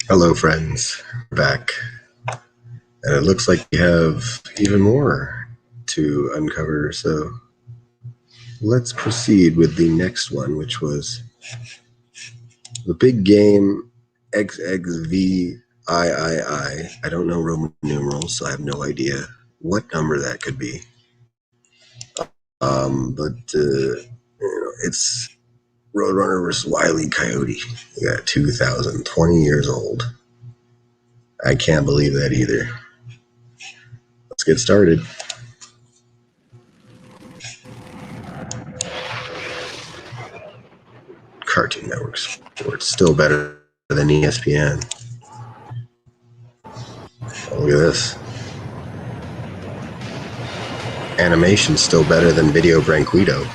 Hello, friends. We're back. And it looks like we have even more to uncover. So let's proceed with the next one, which was the big game XXVIII. I don't know Roman numerals, so I have no idea what number that could be. It's Roadrunner vs Wile E. Coyote. We got 2020 years old. I can't believe that either. Let's get started. Cartoon Network Sports, still better than ESPN. Oh, look at this. Animation's still better than Video Branquito.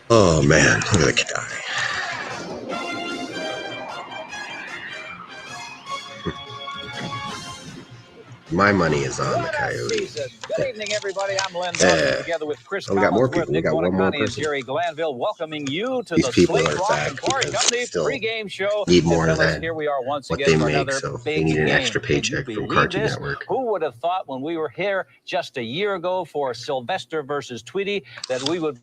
Oh man, look at the guy. My money is on the Coyote. Good evening, everybody. I'm Len Dawson, together with Chris we got more people. Nick We got one more person. And Jerry Glanville, welcoming you to These the people Slate are Rock back and Party because Company still pregame show. need more of that. Here we are once What again they for make, another so big they need an game. extra paycheck from Cartoon Network. Who would have thought when we were here just a year ago for Sylvester versus Tweety that we would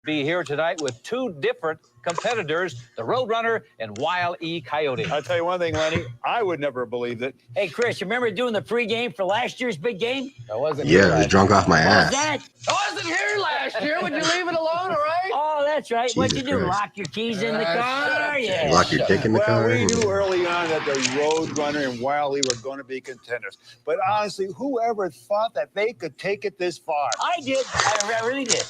be here tonight with two different competitors, the Roadrunner and Wile E. Coyote. I'll tell you one thing, Lenny, I would never have believed it. Hey, Chris, you remember doing the pregame for last year's big game? I wasn't Yeah, I was drunk off my ass. That? I wasn't here last year. Would you leave it alone, all right? Oh, that's right. What'd you Jesus do? Christ. Lock your keys in the car? shut up, Yeah. You lock your dick in the car. We knew early on that the Roadrunner and Wile E. were going to be contenders. But honestly, whoever thought that they could take it this far? I did. I really did.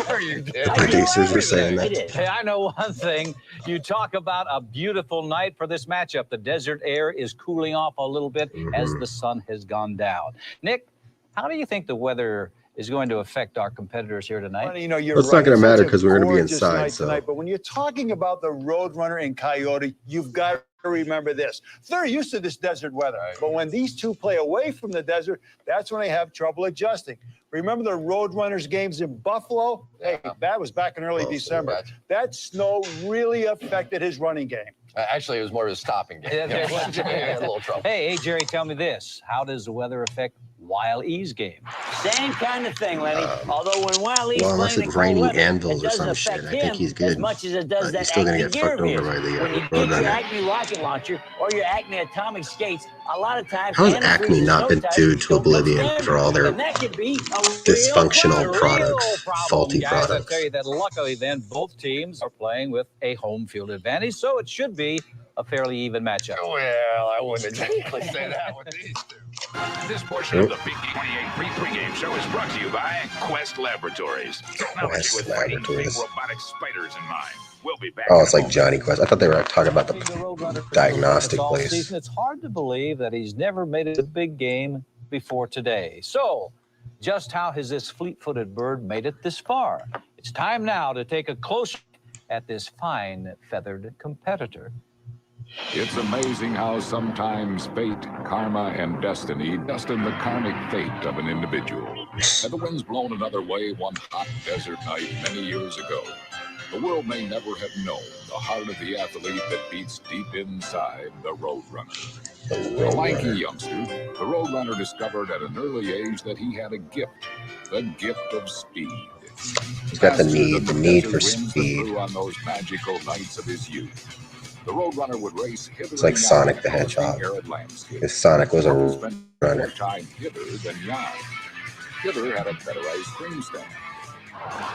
Sure you did. Producers were saying I that. did. Hey, I know one thing. You talk about a beautiful night for this matchup. The desert air is cooling off a little bit as the sun has gone down. Nick, how do you think the weather is going to affect our competitors here tonight? Well, you know, you're Well, it's right. not gonna matter such a 'cause we're gonna be gorgeous inside, night so. tonight, but when you're talking about the Roadrunner and Coyote, you've got to remember this. They're used to this desert weather. But when these two play away from the desert, that's when they have trouble adjusting. Remember the Roadrunners games in Buffalo? Hey, that was back in early December. That snow really affected his running game. Actually, it was more of a stopping game. Yeah, He had a little trouble. Hey, Jerry, tell me this. How does the weather affect Wile E.'s game? Same kind of thing, Lenny. Although when Wile E's Well, unless playing it's in cold raining weather, anvils it or doesn't some shit, affect I think him he's good. as much as it does But that he's still gonna Acme get gear fucked of his. over by the When you get your Roadrunner. Acme rocket launcher or your Acme atomic skates, a lot of times How has antifreeze Acme and not snow been tires sued to don't come oblivion standard, for all their and that could be a dysfunctional real problem. products, faulty Guys, I products? tell you that luckily then both teams are playing with a home field advantage, so it should be a fairly even matchup. Well, I wouldn't exactly say that with these two. This portion of the Big Game 28 pregame show is brought to you by Quest Laboratories. Technology Quest with fighting big Laboratories. robotic spiders in mind. We'll be back. Oh, in it's a like moment. Johnny Quest. I thought they were talking about the Roadrunner diagnostic all place. season. It's hard to believe that he's never made a big game before today. So, just how has this fleet-footed bird made it this far? It's time now to take a close look at this fine feathered competitor. It's amazing how sometimes fate, karma, and destiny destine the karmic fate of an individual. Had the winds blown another way one hot desert night many years ago, the world may never have known the heart of the athlete that beats deep inside the Roadrunner. A lanky youngster, the Roadrunner discovered at an early age that he had a gift, the gift of speed. He's got the need for Winds that speed. blew on those magical nights of his youth. The Roadrunner would race hither It's like and yon Sonic the across Hedgehog. arid landscape. Because Sonic was a Spent runner. more time hither than yon. Hither had a better ice cream stand.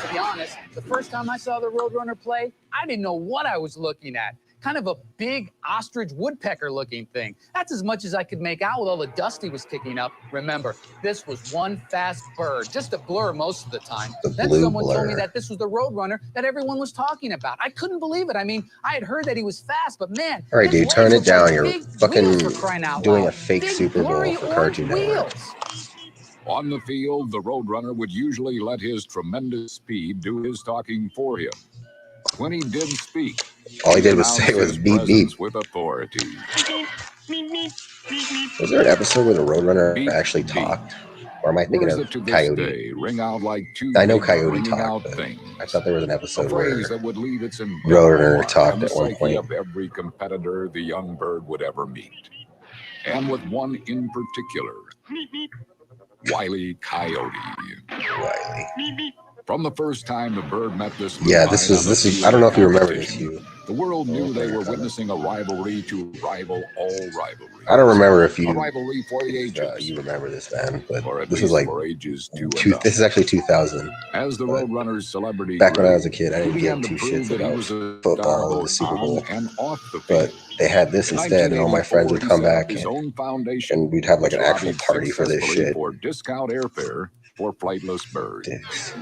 To be honest, the first time I saw the Roadrunner play, I didn't know what I was looking at. Kind of a big ostrich woodpecker looking thing. That's as much as I could make out with all the dust he was kicking up. Remember, this was one fast bird, just a blur most of the time. The Then blue someone told me blur. that this was the Roadrunner that everyone was talking about. I couldn't believe it. I mean, I had heard that he was fast, but man. All right, his dude, turn legs it looked down. like You're big fucking wheels for crying out doing loud. a fake Big, Super Bowl blurry for orange Cartoon Network. wheels. On the field, the Roadrunner would usually let his tremendous speed do his talking for him. When he did speak, All he did was say announced was his beep beep. presence with authority. Was there an episode where the Roadrunner Beep, actually beep. talked? Or am I thinking Words of that to this Coyote? day ring out like two I know big Coyote ringing talked, out but things. I thought there was an A episode where phrase that would leave its Roadrunner mark talked on the at one psyche point. of every competitor the young bird would ever meet. And with one in particular, Wile E. Coyote. Wiley. From the first time the bird met this Yeah, this is I don't know if you remember this, you. the world knew they were witnessing a rivalry to rival all rivalries. I don't remember if A you rivalry for the ages. you remember this, man, but or at this least is like for ages two this is actually 2000. As the Roadrunner's celebrity Back grew, when I was a kid, I he didn't began give to two prove shits that he about was a football star or the both Super on Bowl. and off the But field. they had this In instead, and all my friends 1984, would he come set up back his and, own foundation, we'd have like an which actual lobbied party for this successfully shit. for discount airfare for flightless birds. Dicks.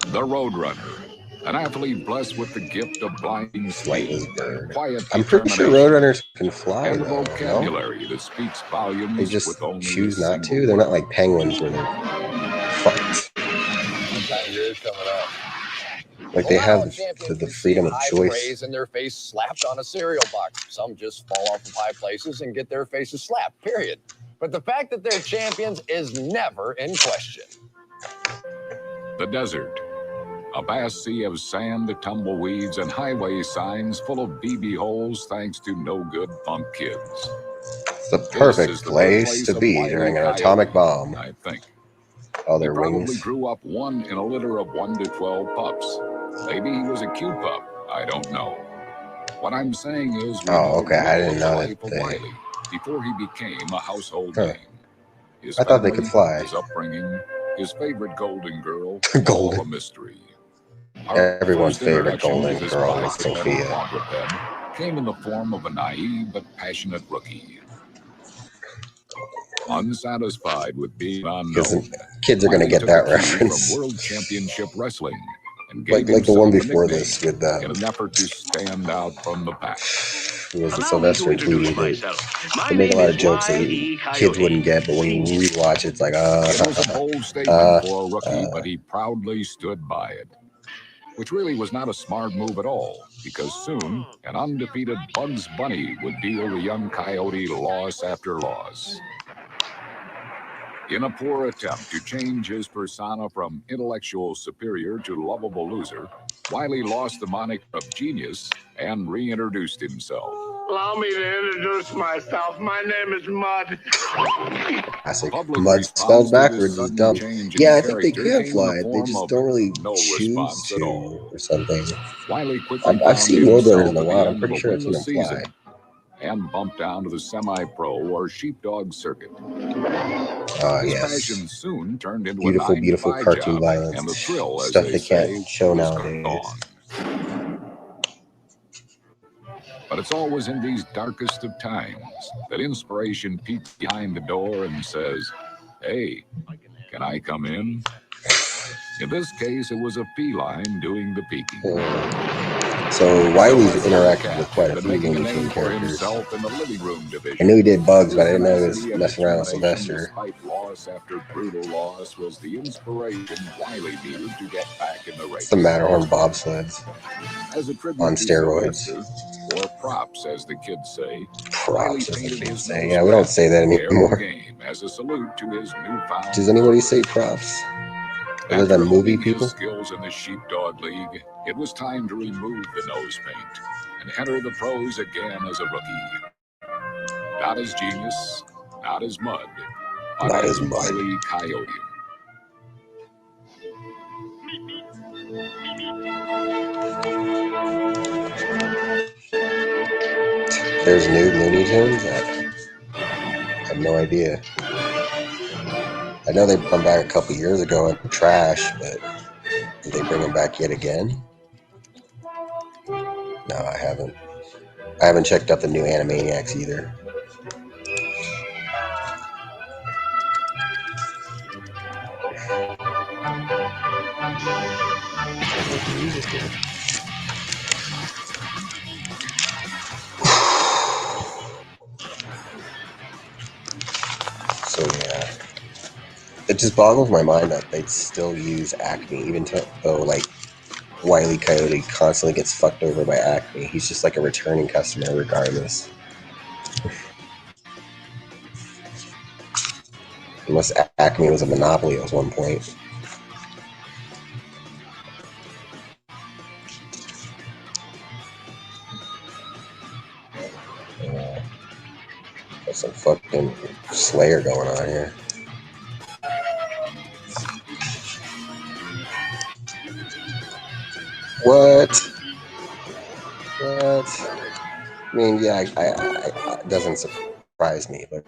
The Roadrunner, an athlete blessed with the gift of blinding speed, Flightless bird. quiet I'm pretty sure determination, Roadrunners can fly, and a though, no? vocabulary that speaks volumes They just with only choose a not to? single They're not word. like penguins where they're fucked. Like they have the freedom of choice. Praise and their face slapped on a cereal box. Some just fall off of high places and get their faces slapped, period. But the fact that they're champions is never in question. The desert, a vast sea of sand, tumbleweeds, and highway signs full of BB holes thanks to no-good punk kids. It's the perfect place to be during an atomic bomb. I think. All He their probably wings. grew up one in a litter of 1 to 12 pups. Maybe he was a cute pup. I don't know. What I'm saying is, we know Okay. I little didn't of the know life that of Wiley before he became a household name. His I thought they family, could fly. His upbringing, his favorite golden girl, Golden. all a mystery. Our Everyone's first favorite introduction to golden this girl is bipedal Sophia. quadruped came in the form of a naive but passionate rookie. Unsatisfied with being unknown, Kids are going to Wiley get took that a cue reference. from World Championship Wrestling and gave Like the himself one a before nickname this with in an effort to stand out from the pack. who was it, Sylvester and Tweety. They make a lot of jokes that kids wouldn't get, but when you rewatch it, it's like, It was a bold statement for a rookie, but he proudly stood by it. Which really was not a smart move at all, because soon an undefeated Bugs Bunny would deal the young Coyote loss after loss. In a poor attempt to change his persona from intellectual superior to lovable loser, Wiley lost the moniker of genius and reintroduced himself. Allow me to introduce myself. My name is Mud. Classic. Public Mud response spelled to backwards this is sudden dumb. change in Yeah, I think they character can came in fly. the They form just of don't really no choose response at to all. or something. Wiley quickly I've found seen himself Roadrunners in the at the wild. I'm end of pretty a sure I've seen winless them fly. season and bumped down to the semi-pro or sheepdog circuit. His Yes. passion soon turned into Beautiful, a 9 to beautiful 5 cartoon job, violence. and the thrill, as Stuff they they say, can't show was nowadays. gone. But it's always in these darkest of times that inspiration peeks behind the door and says, "Hey, can I come in?" In this case, it was a feline doing the peeking. So Wiley's interacted with quite a few Looney Tunes characters. I knew he did Bugs, but I didn't know he was messing around with Sylvester. Despite loss after brutal loss, was the inspiration Wiley needed to get back in the race. It's the Matterhorn bobsleds As a tribute on to steroids. Sylvester, or props, as the kids say. Props, as the kids say. Yeah, we don't say that anymore. Game as a salute to his newfound. Does anybody say props? Other than movie people? His skills in the Sheepdog League, it was time to remove the nose paint and enter the pros again as a rookie. Not as genius, not as Mud, but Not as as Mud. Wile E. Coyote. There's new Looney Tunes? I have no idea. I know they brought them back a couple years ago in trash, but did they bring them back yet again? No, I haven't. I haven't checked out the new Animaniacs either. So yeah, it just boggles my mind that they'd still use Acme, even though like Wile E. Coyote constantly gets fucked over by Acme. He's just like a returning customer regardless. Unless Acme was a monopoly at one point. There's some fucking Slayer going on here. What? What? I mean, yeah, it doesn't surprise me, but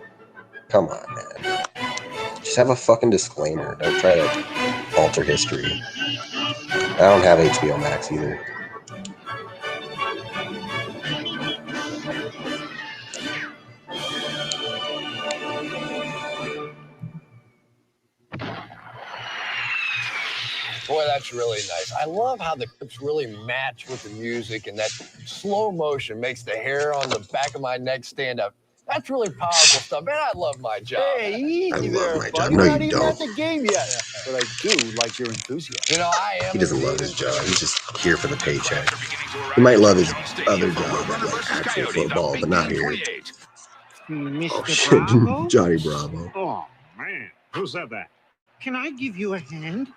come on, man. Just have a fucking disclaimer. Don't try to alter history. I don't have HBO Max either. Boy, that's really nice. I love how the clips really match with the music, and that slow motion makes the hair on the back of my neck stand up. That's really powerful stuff. Man, I love my job. Hey, easy I love there, my buddy. job. You're No, not you even don't. at the game yet. But I do like your enthusiasm. You know, I am. He doesn't love his job. He's just here for the paycheck. He might love his other job at like actual football, but not here. Oh shit, Johnny Bravo. Oh man, who said that? Can I give you a hand?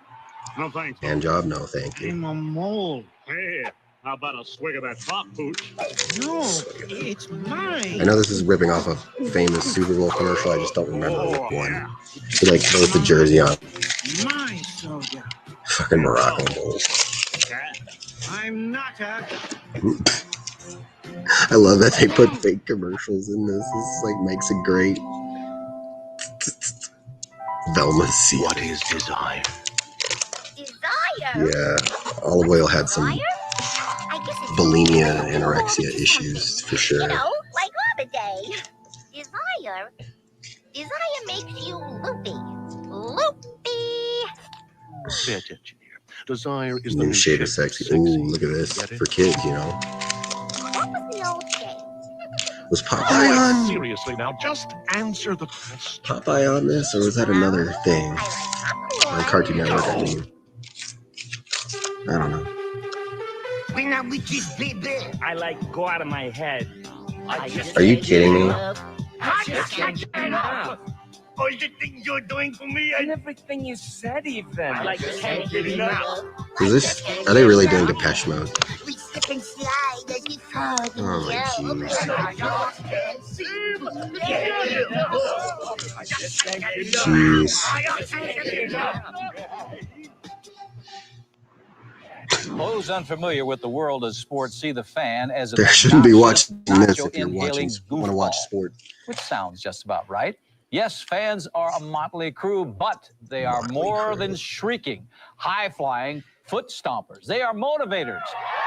No thanks. Hand job? No, thank you. I'm a mole. Hey, how about a swig of that top pooch? No, it's mine. I know this is ripping off a famous Super Bowl commercial. I just don't remember which one. He like throws the jersey on. My soda. Fucking Morocco Bowl. I'm not a... I love that they put fake commercials in this. This like makes it great. Velma C. What is desire? Desire? Yeah, Olive Oil had some I guess it's bulimia, anorexia issues for sure. You know, like Day. Desire. Desire makes you loopy. Loopy. Pay attention here. Desire is the New shade of sexy. Ooh, look at this. For kids, you know. What was the old game? Was Popeye on? Seriously now, just answer the question. Popeye on this, or was that another thing? On Cartoon Network, I mean. I don't know. I like go out of my head. Are you kidding me? I just can't get enough. Oh, you think you're doing for me? And everything you said, even. I can't get enough. Is this? Are they really doing Depeche Mode? We slip and slide as we fall. Oh my jeez. Those unfamiliar with the world of sports see the fan as a There shouldn't be watching this if you're watching. Want to watch sport? Which sounds just about right. Yes, fans are a motley crew, but they are more than shrieking, high-flying foot stompers. They are motivators.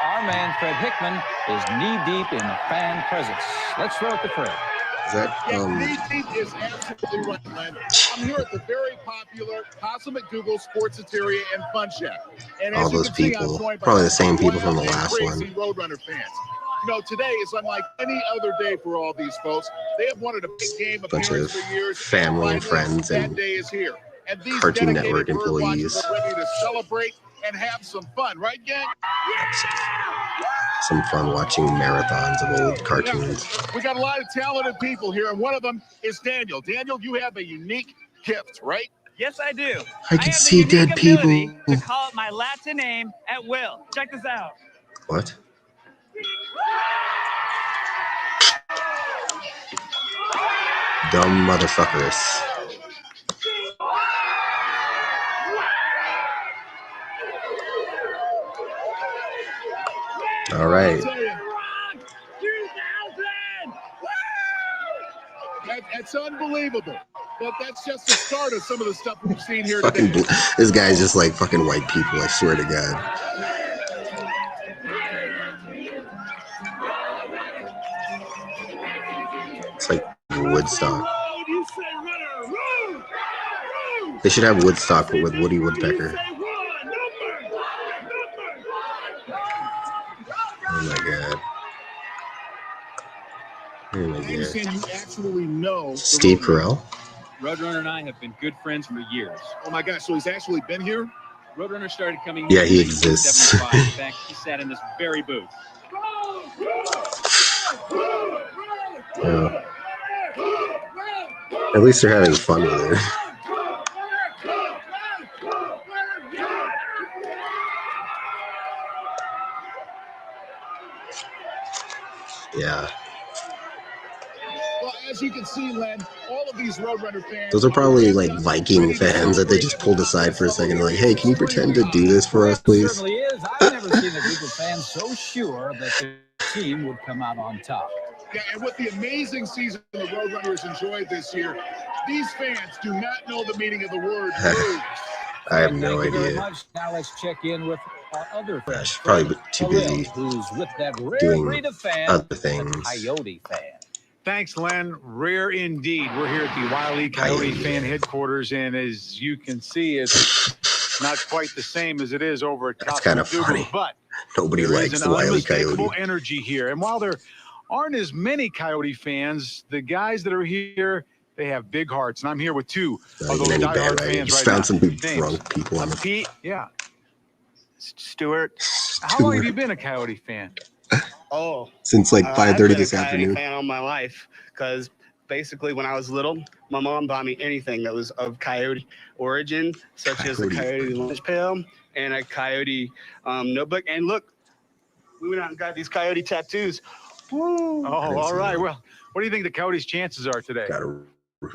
Our man Fred Hickman is knee-deep in fan presence. Let's throw it to Fred. Is that, knee-deep is absolutely right, Landon. I'm here at the very popular Consummate Google Sportsiteria and Fun Shack. And all those people, probably the same people from the last one. Roadrunner fans. You know, today is unlike any other day for all these folks. They have wanted a big game appearance for years. Family and friends that and day is here. And these Cartoon dedicated Network bird employees. watchers are ready to celebrate and have some fun, right, gang? Some fun watching marathons of old cartoons. We got a lot of talented people here, and one of them is Daniel. Daniel, you have a unique gift, right? Yes, I do. I can see dead people. To call out my Latin name at will. Check this out. What? Dumb motherfuckers. All right. That's unbelievable. But that's just the start of some of the stuff we've seen here Fucking today. this guy's just like fucking white people, I swear to God. It's like Woodstock. They should have Woodstock, but with Woody Woodpecker. Oh my God. Oh my I understand God. you actually know Steve Carell? Roadrunner and I have been good friends for years. Oh my gosh, so he's actually been here? Roadrunner started coming Yeah, he here in exists. 1975. In fact, he sat in this very booth. At least they're having fun with it. Yeah. Well, as you can see, Len, all of these Roadrunner fans. Those are probably like Viking fans that they just pulled aside for a second. Like, hey, can you pretend to do this for us, please? It certainly is. I've never seen a group of fans so sure that their team would come out on top. Yeah, and with the amazing season the Roadrunners enjoyed this year, these fans do not know the meaning of the word lose. I have no Thank you very idea. much. Now let's check in with our other friend. Gosh, probably too busy who's with that rare doing breed of fan, other the things. Coyote fan. Thanks, Len. Rare indeed. We're here at the Wile E. Coyote fan headquarters, and as you can see, it's not quite the same as it is over at That's kind of funny. But nobody likes the Wile E. Coyote. Energy here, and while there aren't as many Coyote fans, the guys that are here, they have big hearts, and I'm here with two of those diehard fans right now. Found some drunk people on the Pete, yeah. Stuart, how long have you been a Coyote fan? Oh, since like 5:30 this afternoon. I've been a fan all my life because basically when I was little, my mom bought me anything that was of Coyote origin, such as a Coyote lunch pail and a Coyote notebook. And look, we went out and got these Coyote tattoos. Woo. Oh, all right. Well, what do you think the Coyotes' chances are today? Gotta root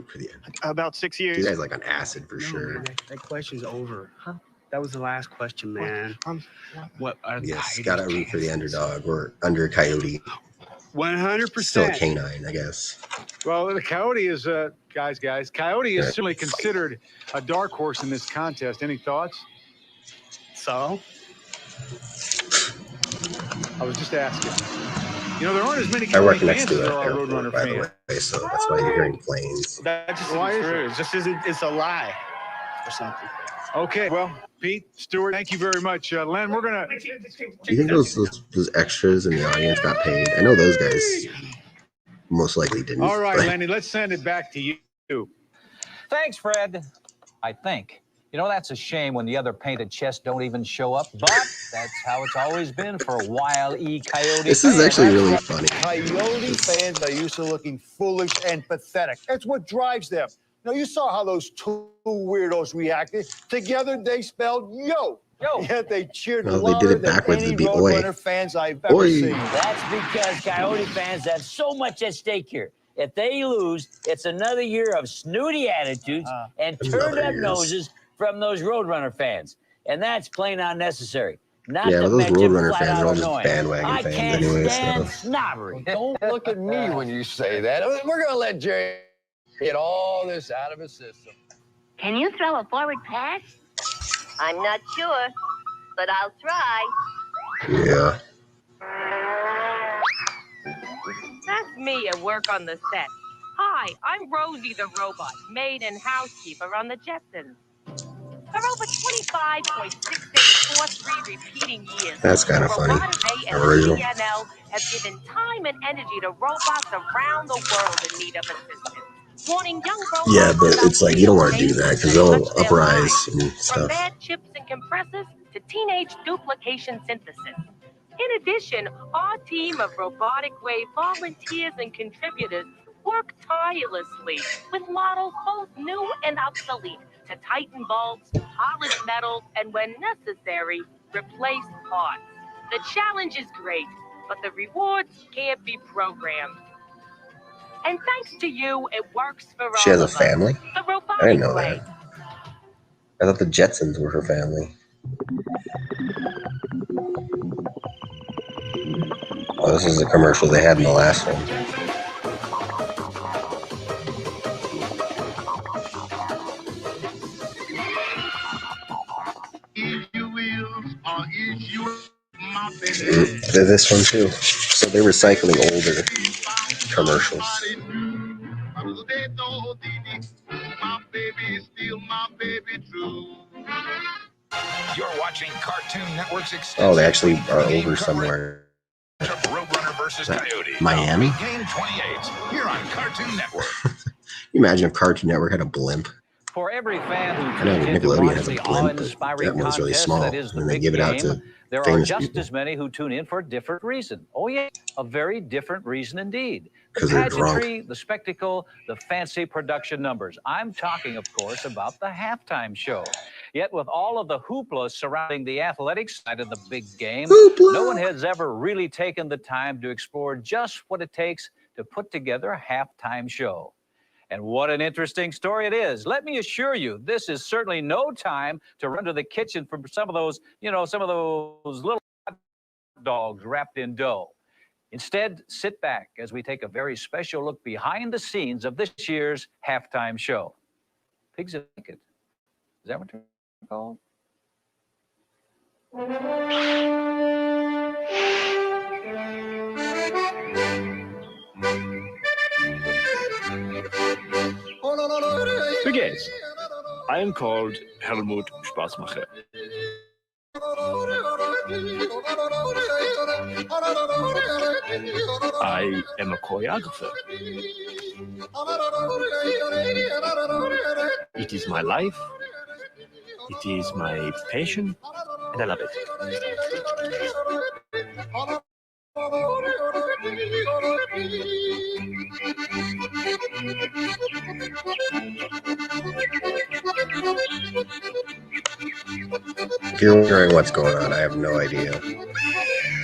for the end. About 6 years. You guys like on acid for sure. Man, that question's over. Huh? That was the last question, man. What? Yes, gotta root for the underdog or under Coyote. 100%. Still a canine, I guess. Well, the Coyote is guys. Coyote is certainly considered a dark horse in this contest. Any thoughts? So? I was just asking. You know, there aren't as many I work Coyote next fans to as an there are airport, Roadrunner by the fans. way, so that's why you're hearing planes. That just isn't true. It just isn't. It's a lie or something. Okay, well, Pete, Stuart, thank you very much. Len, we're going to... Do you think those extras in the audience got paid? I know those guys most likely didn't. All right, Lenny, let's send it back to you. Thanks, Fred. I think. You know, that's a shame when the other painted chests don't even show up, but that's how it's always been for Wile E. Coyote. This is actually really funny. Coyote fans are used to looking foolish and pathetic. That's what drives them. Now, you saw how those two weirdos reacted. Together, they spelled yo. Yet they cheered Well, they did it backwards. It'd be oi. Roadrunner fans I've ever seen. That's because Coyote fans have so much at stake here. If they lose, it's another year of snooty attitudes and turned-up noses from those Roadrunner fans. And that's plain unnecessary. Not yeah, to well, those mention Roadrunner flat fans out are all just annoying. bandwagon I fans can't anyway. stand So. snobbery. Don't look at me when you say that. We're going to let Jerry get all this out of his system. Can you throw a forward pass? I'm not sure, but I'll try. Yeah. That's me at work on the set. Hi, I'm Rosie the robot, maid and housekeeper on the Jetsons. For over 25.6843 repeating years, That's kind of funny. Original. CNL have given time and energy to robots around the world in need of assistance. Warning young robots Yeah, but it's like you don't want to do that because they'll uprise and from stuff. bad chips and compressors to teenage duplication synthesis. In addition, our team of Robotic Wave volunteers and contributors work tirelessly with models both new and obsolete to tighten bulbs, polish metals, and when necessary, replace parts. The challenge is great, but the rewards can't be programmed. And thanks to you, it works for all She has a of us. family? The I Robotic didn't know Way. that. I thought the Jetsons were her family. Oh, this is a commercial they had in the last one. This one too. So they're recycling older commercials. You're watching Cartoon Network's Oh, they actually are over somewhere. Roadrunner Vs Coyote. Miami? Game 28. Here on Cartoon Network. Can you imagine if Cartoon Network had a blimp? For every fan who I know tunes in to Nickelodeon watch has a the blimp, but awe-inspiring that one's really contest small. that is the And they big give it out game, to There are just as many who tune in for a different reason. Oh, yeah, a very different reason indeed. The pageantry, the spectacle, the fancy production numbers. I'm talking, of course, about the halftime show. Yet with all of the hoopla surrounding the athletic side of the big game, no one has ever really taken the time to explore just what it takes to put together a halftime show. And what an interesting story it is. Let me assure you, this is certainly no time to run to the kitchen for some of those, some of those little hot dogs wrapped in dough. Instead, sit back as we take a very special look behind the scenes of this year's halftime show. Pigs in Blanket. Is that what they're called? Wie geht's? I am called Helmut Spaßmacher. I am a choreographer. It is my life. It is my passion, and I love it. If you're wondering what's going on, I have no idea.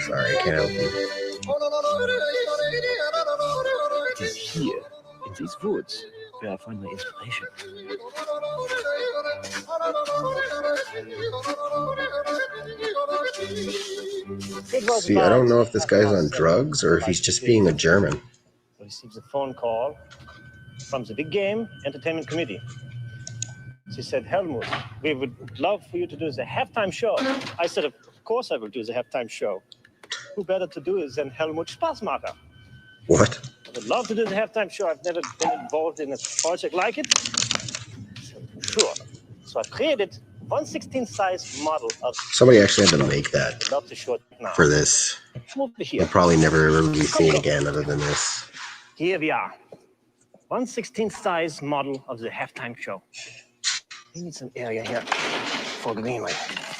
Sorry, I can't help you. It is here, in these woods, where I find my inspiration. See, I don't know if this guy's on drugs or if he's just being a German. I received a phone call from the Big Game Entertainment Committee. She said, Helmut, we would love for you to do the halftime show. I said, of course I will do the halftime show. Who better to do it than Helmut Spaßmacher? What? I would love to do the halftime show. I've never been involved in a project like it. Sure. So I created 1/16 size model of... Somebody actually had to make that Love to show it now. for this. Move here. We'll probably never ever be seen again other than this. Here we are. 1/16 size model of the halftime show. We need some area here for greenery.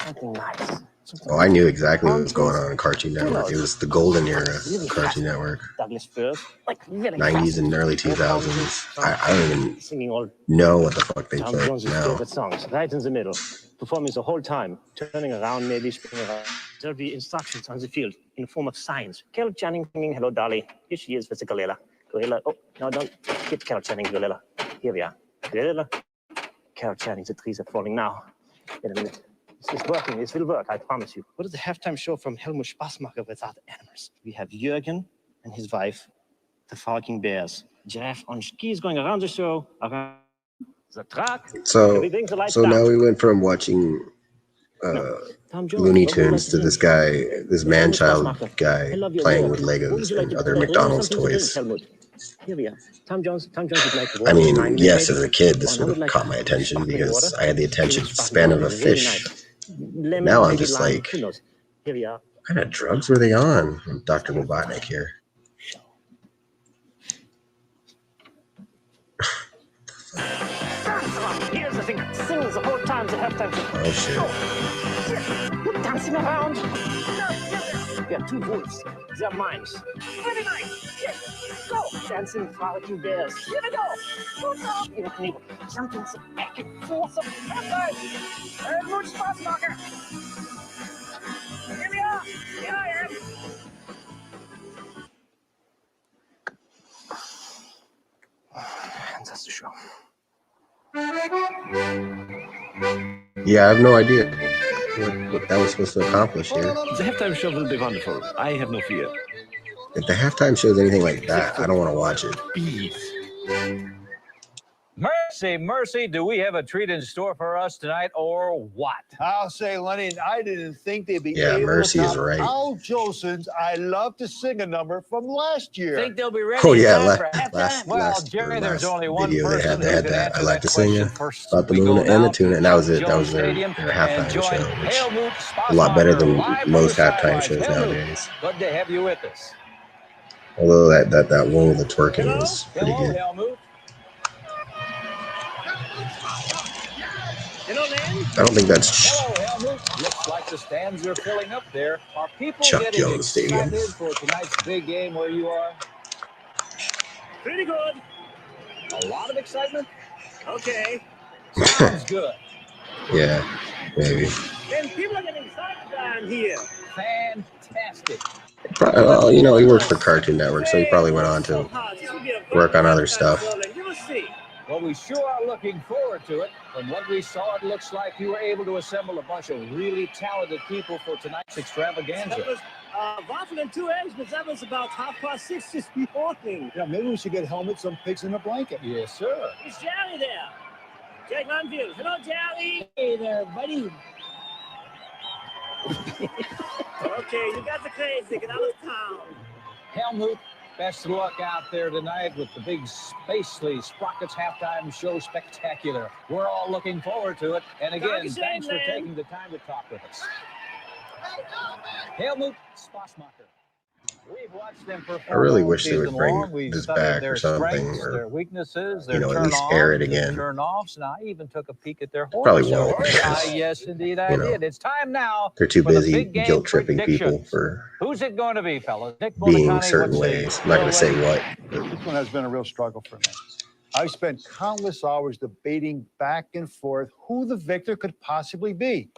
Something nice. Oh, I knew exactly what was going on in Cartoon Network. It was the golden era of Cartoon Network. Douglas Firth, like really 90s and early 2000s. I don't even know what the fuck they Tom play Jones' now. favorite songs, right in the middle. Performing the whole time, turning around, maybe spinning around. There'll be instructions on the field in the form of signs. Carol Channing singing Hello Dolly. Here she is with the gorilla. Gorilla. Oh, no, don't hit Carol Channing, gorilla. Here we are. Gorilla. Carol Channing, the trees are falling now. Wait a minute. This is working. This will work, I promise you. What is the halftime show from Helmut Spaßmacher without animals? We have Jürgen and his wife, the Falcon Bears. Giraffe on skis going around the show, around the track. So down. now we went from watching Looney Tunes to this guy, this man-child guy playing with Legos and other McDonald's toys. Here we are. Tom Jones would like to I mean, yes, as a kid, this would have caught my attention because I had the attention span of a fish. Now I'm just like, here we are. what kind of drugs were they on? Dr. Robotnik here. Here's the thing. Sings the whole time the halftime show. Oh, shit. You're dancing around. We have two wolves. They're mimes. Very nice. Yes. Go. Dancing frolicking bears. Here we go. You don't need something's back and forth of halftime. Helmut Spaßmacher. Here we are. Here I am. And that's the show. Yeah, I have no idea what that was supposed to accomplish here. The halftime show will be wonderful. I have no fear. If the halftime show is anything like that, I don't want to watch it. Mercy, mercy, do we have a treat in store for us tonight or what? I'll say, Lenny, I didn't think they'd be Yeah, able Mercy to is top right. Al Jolson's I Love to Sing a number from last year. Think they'll be ready? Oh yeah, Well, Jerry, there's only one video they person had. They who had can that. answer I like that to sing question it first. about the We moon go and now the tune, and that was it. That Jones was their Stadium halftime and show, join which Helmut a lot better than Spaßmacher most live from the halftime sidelines. shows Helmut, nowadays. good to have you with us. Although that one with the twerking was pretty Hello, good. Helmut. I don't think that's Hello, Helmut. Looks like the stands are filling up there. Are people Chuck getting Jones Stadium. excited for tonight's big game where you are? Pretty good. A lot of excitement? Okay. Sounds good. Yeah, maybe. And people are getting excited down here. Fantastic. Well, you know, he worked for Cartoon Network, so he probably went on to work on other stuff. You will see. Well, we sure are looking forward to it. From what we saw, it looks like you were able to assemble a bunch of really talented people for tonight's extravaganza. That was waffle and 2 eggs, but that was about 6:30 this morning. Yeah, maybe we should get Helmut some pigs in a blanket. Yes, sir. Is Jerry there? Jake Glanville. Hello, Jerry. Hey there, buddy. Okay, you got the crazy. Get out of town. Helmut, best of luck out there tonight with the big Spacely Sprockets halftime show spectacular. We're all looking forward to it. And again, thanks for taking the time to talk with us. Helmut Spassmacher. We've watched them perform. I really wish they would bring this back or something, or their weaknesses, their you know, at least air it again. Turn-offs, and I even took a peek at their horror Probably show. won't, because, Yes, indeed, I did. It's time now. They're too for the busy big game guilt-tripping people predictions. for Who's it going to be, fellas? Nick being Bonacani, certain what's ways. I'm not going to say what. This one has been a real struggle for me. I've spent countless hours debating back and forth who the victor could possibly be.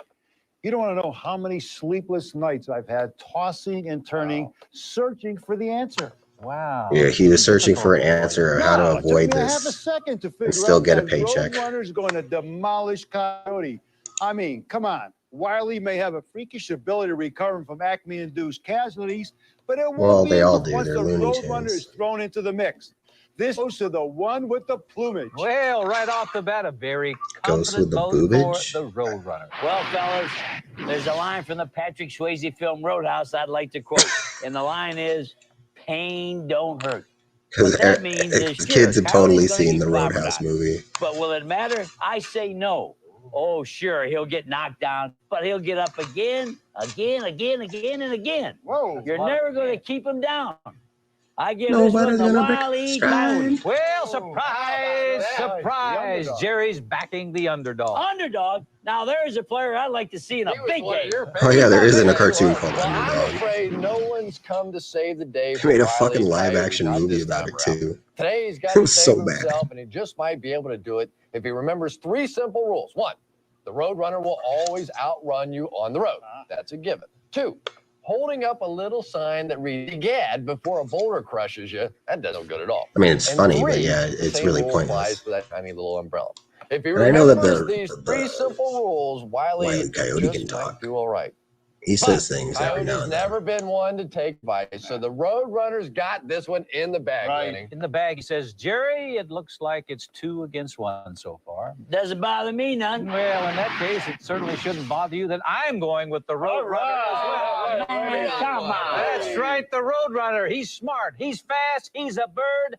You don't want to know how many sleepless nights I've had tossing and turning, searching for the answer. Wow. Yeah, he was searching for an answer of how to avoid It took me half a this second to figure and still out get a that paycheck. Roadrunner's going to demolish Coyote. I mean, come on. Wiley may have a freakish ability to recover from Acme-induced casualties, but it won't Well, be they all enough do. once They're the Looney Roadrunner Tunes. is thrown into the mix. This goes to the one with the plumage. Well, right off the bat, a very Goes with confident the vote boobage. for the Roadrunner. Well, fellas, there's a line from the Patrick Swayze film Roadhouse I'd like to quote. And the line is, pain don't hurt. What that means is, sure, kids have totally Coyote's gonna seen get the clobbered Roadhouse on. movie. But will it matter? I say no. Oh, sure, he'll get knocked down, but he'll get up again, and again. Whoa. You're never going to keep him down. I give Nobody's this one the gonna break Wile the E. stride. Coyote. Well, surprise, surprise. underdog. Jerry's backing the underdog. Underdog? Now, there's a player I'd like to see in a big game. Oh yeah, there isn't a cartoon called Well, I'm Underdog. afraid no one's come to save the day. They made a for Wile E. fucking Coyote, live-action not movie this about time it around. too. Today he's got It to was save so bad. himself, and he just might be able to do it if he remembers 3 simple rules. 1, the Roadrunner will always outrun you on the road. That's a given. 2, holding up a little sign that reads "Gad" before a boulder crushes you, that doesn't good at all. I mean, it's And funny, 3, but yeah, the it's same really rule pointless. applies for that tiny little umbrella. If he And I know that remembers these 3 simple rules, Wile E. Wiley Coyote just can talk. might do all right. He says things every Coyote's now and then. never been one to take advice, so the Roadrunner's got this one in the bag, Lenny. In the bag, he says, Jerry, it looks like it's 2 against 1 so far. Doesn't bother me none. Well, in that case, it certainly shouldn't bother you that I'm going with the Roadrunner as well. Man, come on. That's right, the Roadrunner. He's smart, he's fast, he's a bird.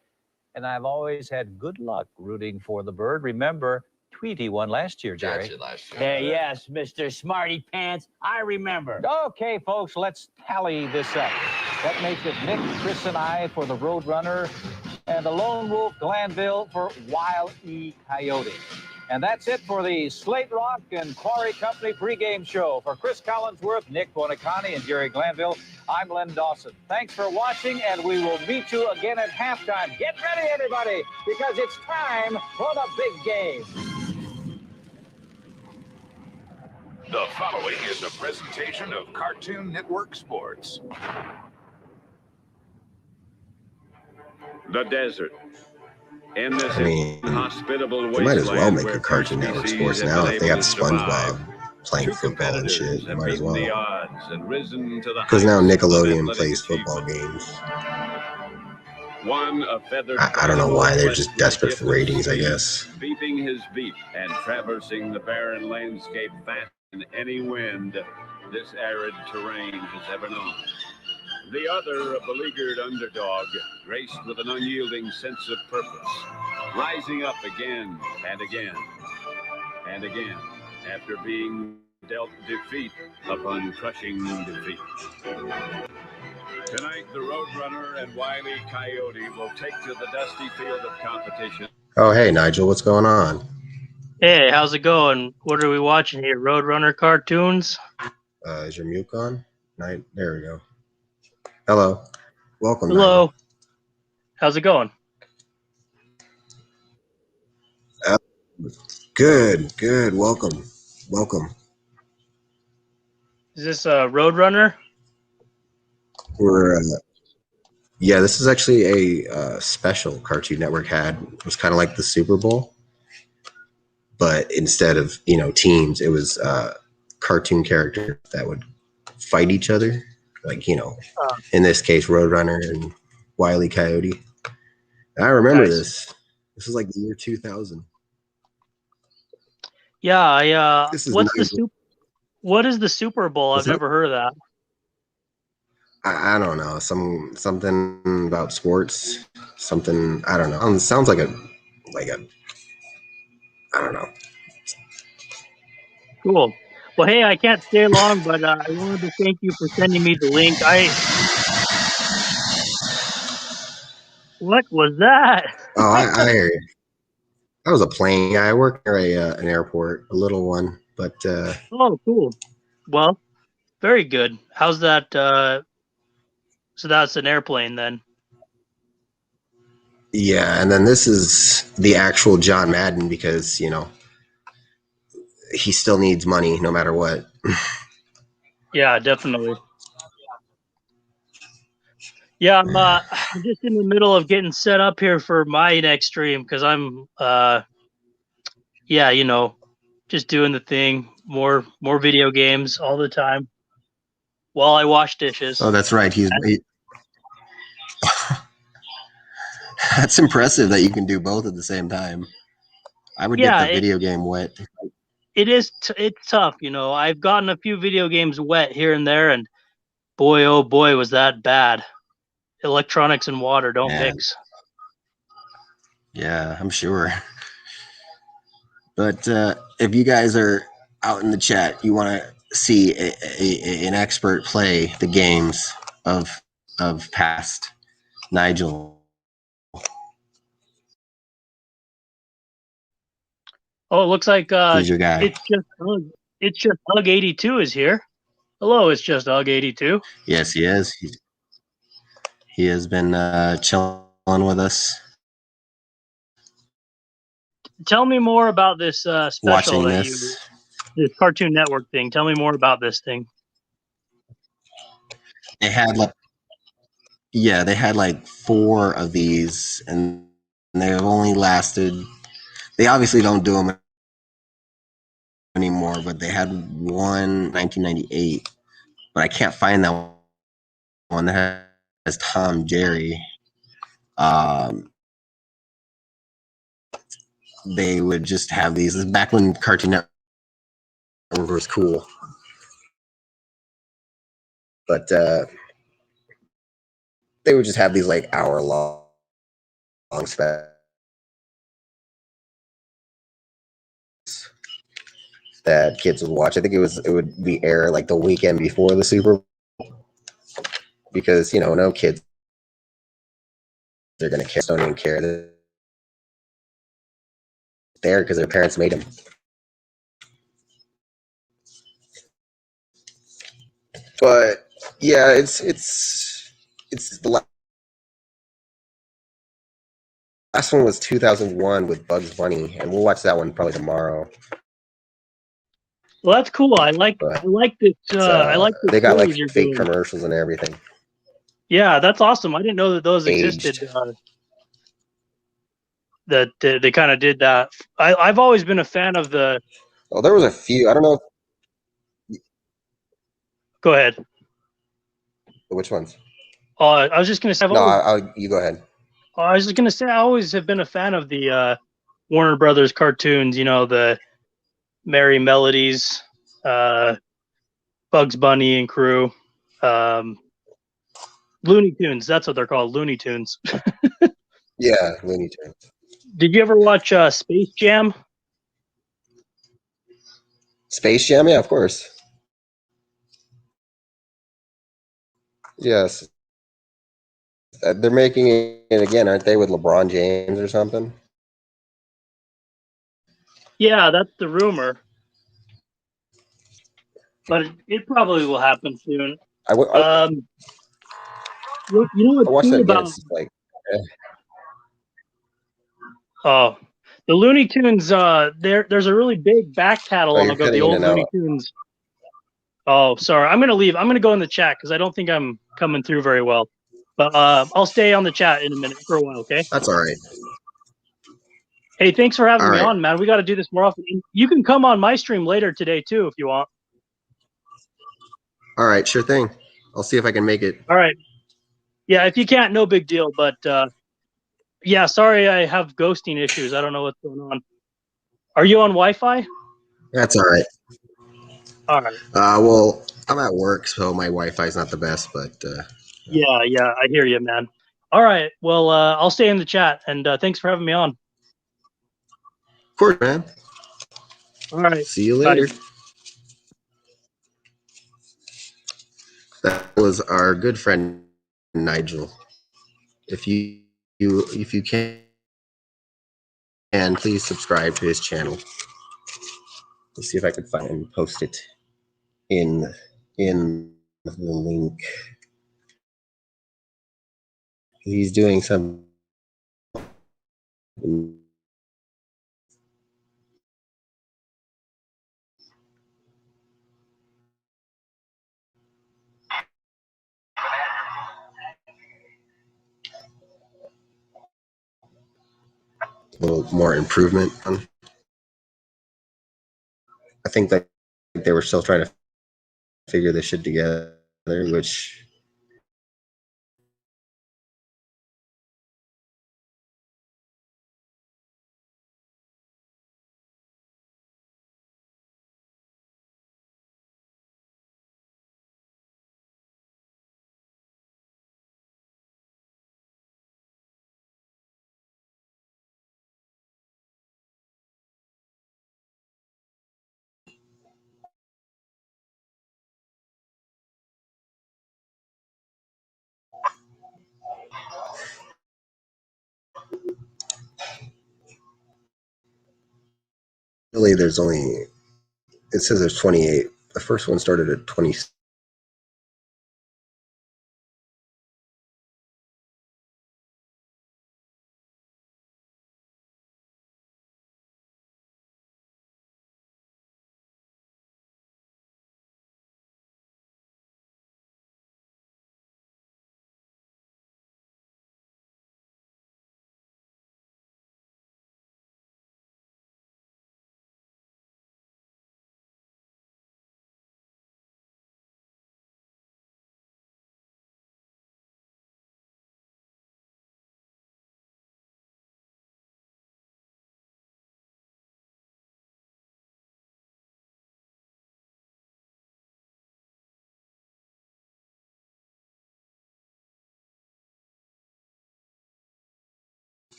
And I've always had good luck rooting for the bird. Remember, Tweety won last year, Jerry. Gotcha last year. Hey, yes, Mr. Smarty Pants. I remember. Okay, folks, let's tally this up. That makes it Nick, Chris, and I for the Roadrunner, and the Lone Wolf Glanville for Wile E. Coyote. And that's it for the Slate Rock and Quarry Company pregame show. For Chris Collinsworth, Nick Bonacani, and Jerry Glanville, I'm Len Dawson. Thanks for watching, and we will meet you again at halftime. Get ready, everybody, because it's time for the big game. The following is a presentation of Cartoon Network Sports. The desert. In this I mean, hospitable they might as well wasteland make where a Cartoon Network Sports now if they got SpongeBob playing football and shit. Might as well. the odds and risen to the Because now heights of Nickelodeon athletic plays achievement. football games. One a feathered I don't know why, they're just with desperate for gift of ratings, I speed, guess. Beeping his beat and traversing the barren landscape fast in any wind this arid terrain has ever known. The other, a beleaguered underdog, graced with an unyielding sense of purpose, rising up again and again and again after being dealt defeat upon crushing defeat. Tonight, the Roadrunner and Wile E. Coyote will take to the dusty field of competition. Oh, hey, Nigel, what's going on? Hey, how's it going? What are we watching here? Roadrunner cartoons? Is your mute on? There we go. Hello. Welcome, Hello. Nigel. How's it going? Good, good. Welcome. Welcome. Is this Roadrunner? We're yeah, this is actually a special Cartoon Network had. It was kind of like the Super Bowl, but instead of, you know, teams, it was cartoon characters that would fight each other, like, you know, in this case Roadrunner and Wile E. Coyote. I remember this. This is like the year 2000. Yeah, This is what is the Super Bowl? I've never heard of that. I don't know, something about sports, something, I don't know. Sounds like a I don't know. Cool. Well, hey, I can't stay long, but I wanted to thank you for sending me the link. What was that? Oh, I hear you. That was a plane. I work near an airport, a little one, but Oh, cool. Well, very good. How's that? So that's an airplane then. yeah. And then this is the actual John Madden because, you know, he still needs money no matter what. Yeah, definitely. Yeah, I'm just in the middle of getting set up here for my next stream because I'm yeah, you know, just doing the thing, more video games all the time while I wash dishes. Oh, that's right. That's impressive that you can do both at the same time. I would get the video game wet. It's tough, you know. I've gotten a few video games wet here and there, and boy, oh boy, was that bad. Electronics and water don't mix. Yeah, I'm sure. But if you guys are out in the chat, you want to see an expert play the games of past, Nigel. Oh, it looks like He's your guy. it's just Ugg82 is here. Hello, it's just Ugg82. Yes, he is. He has been chilling with us. Tell me more about this special Watching this Cartoon Network thing. Tell me more about this thing. They had like 4 of these, and they've only lasted. They obviously don't do them anymore, but they had one 1998, but I can't find that one that has Tom Jerry. They would just have these. This is back when Cartoon Network was cool, but they would just have these like hour-long specials that kids would watch. I think it would be air like the weekend before the Super Bowl, because, you know, no kids are gonna care. Don't even care. They're there because their parents made them. But yeah, it's the last one was 2001 with Bugs Bunny, and we'll watch that one probably tomorrow. Well, that's cool. I like this. I like this. They got like you're fake doing. commercials and everything. Yeah, that's awesome. I didn't know that those existed. That they kind of did that. I've always been a fan of the. Oh, there was a few. I don't know. Go ahead. Which ones? I was just gonna say. You go ahead. I was just gonna say I always have been a fan of the Warner Brothers cartoons. You know, the Merry Melodies, Bugs Bunny and crew, Looney Tunes. That's what they're called, Looney Tunes. Yeah, Looney Tunes. Did you ever watch Space Jam? Space Jam, yeah, of course. Yes. They're making it again, aren't they, with LeBron James or something? Yeah, that's the rumor. But it probably will happen soon. I You know what's watched that cool again. about It's like, the Looney Tunes? There's a really big back oh, you're catalog of the cutting in old and Looney out. Tunes. Oh, sorry. I'm gonna leave. I'm gonna go in the chat because I don't think I'm coming through very well. But I'll stay on the chat in a minute for a while. Okay. That's all right. Hey, thanks for having All me right. on, man. We got to do this more often. You can come on my stream later today too if you want. All right, sure thing. I'll see if I can make it. All right. Yeah, if you can't, no big deal. But yeah, sorry, I have ghosting issues. I don't know what's going on. Are you on Wi-Fi? That's all right. All right. Well, I'm at work, so my Wi-Fi's not the best, but Yeah, I hear you, man. All right. Well, I'll stay in the chat, and thanks for having me on. of course, man. All right. See you Bye. later. That was our good friend Nigel. If you can, please subscribe to his channel. Let's see if I can find and post it in the link. He's doing some a little more improvement on. I think that they were still trying to figure this shit together, which really there's only, it says there's 28. The first one started at 20.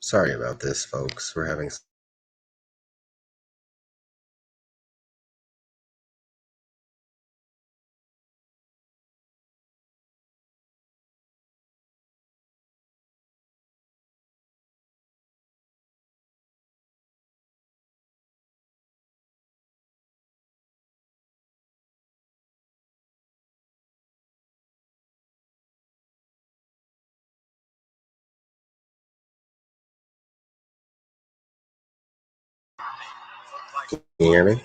Sorry about this, folks. We're having Can you hear me?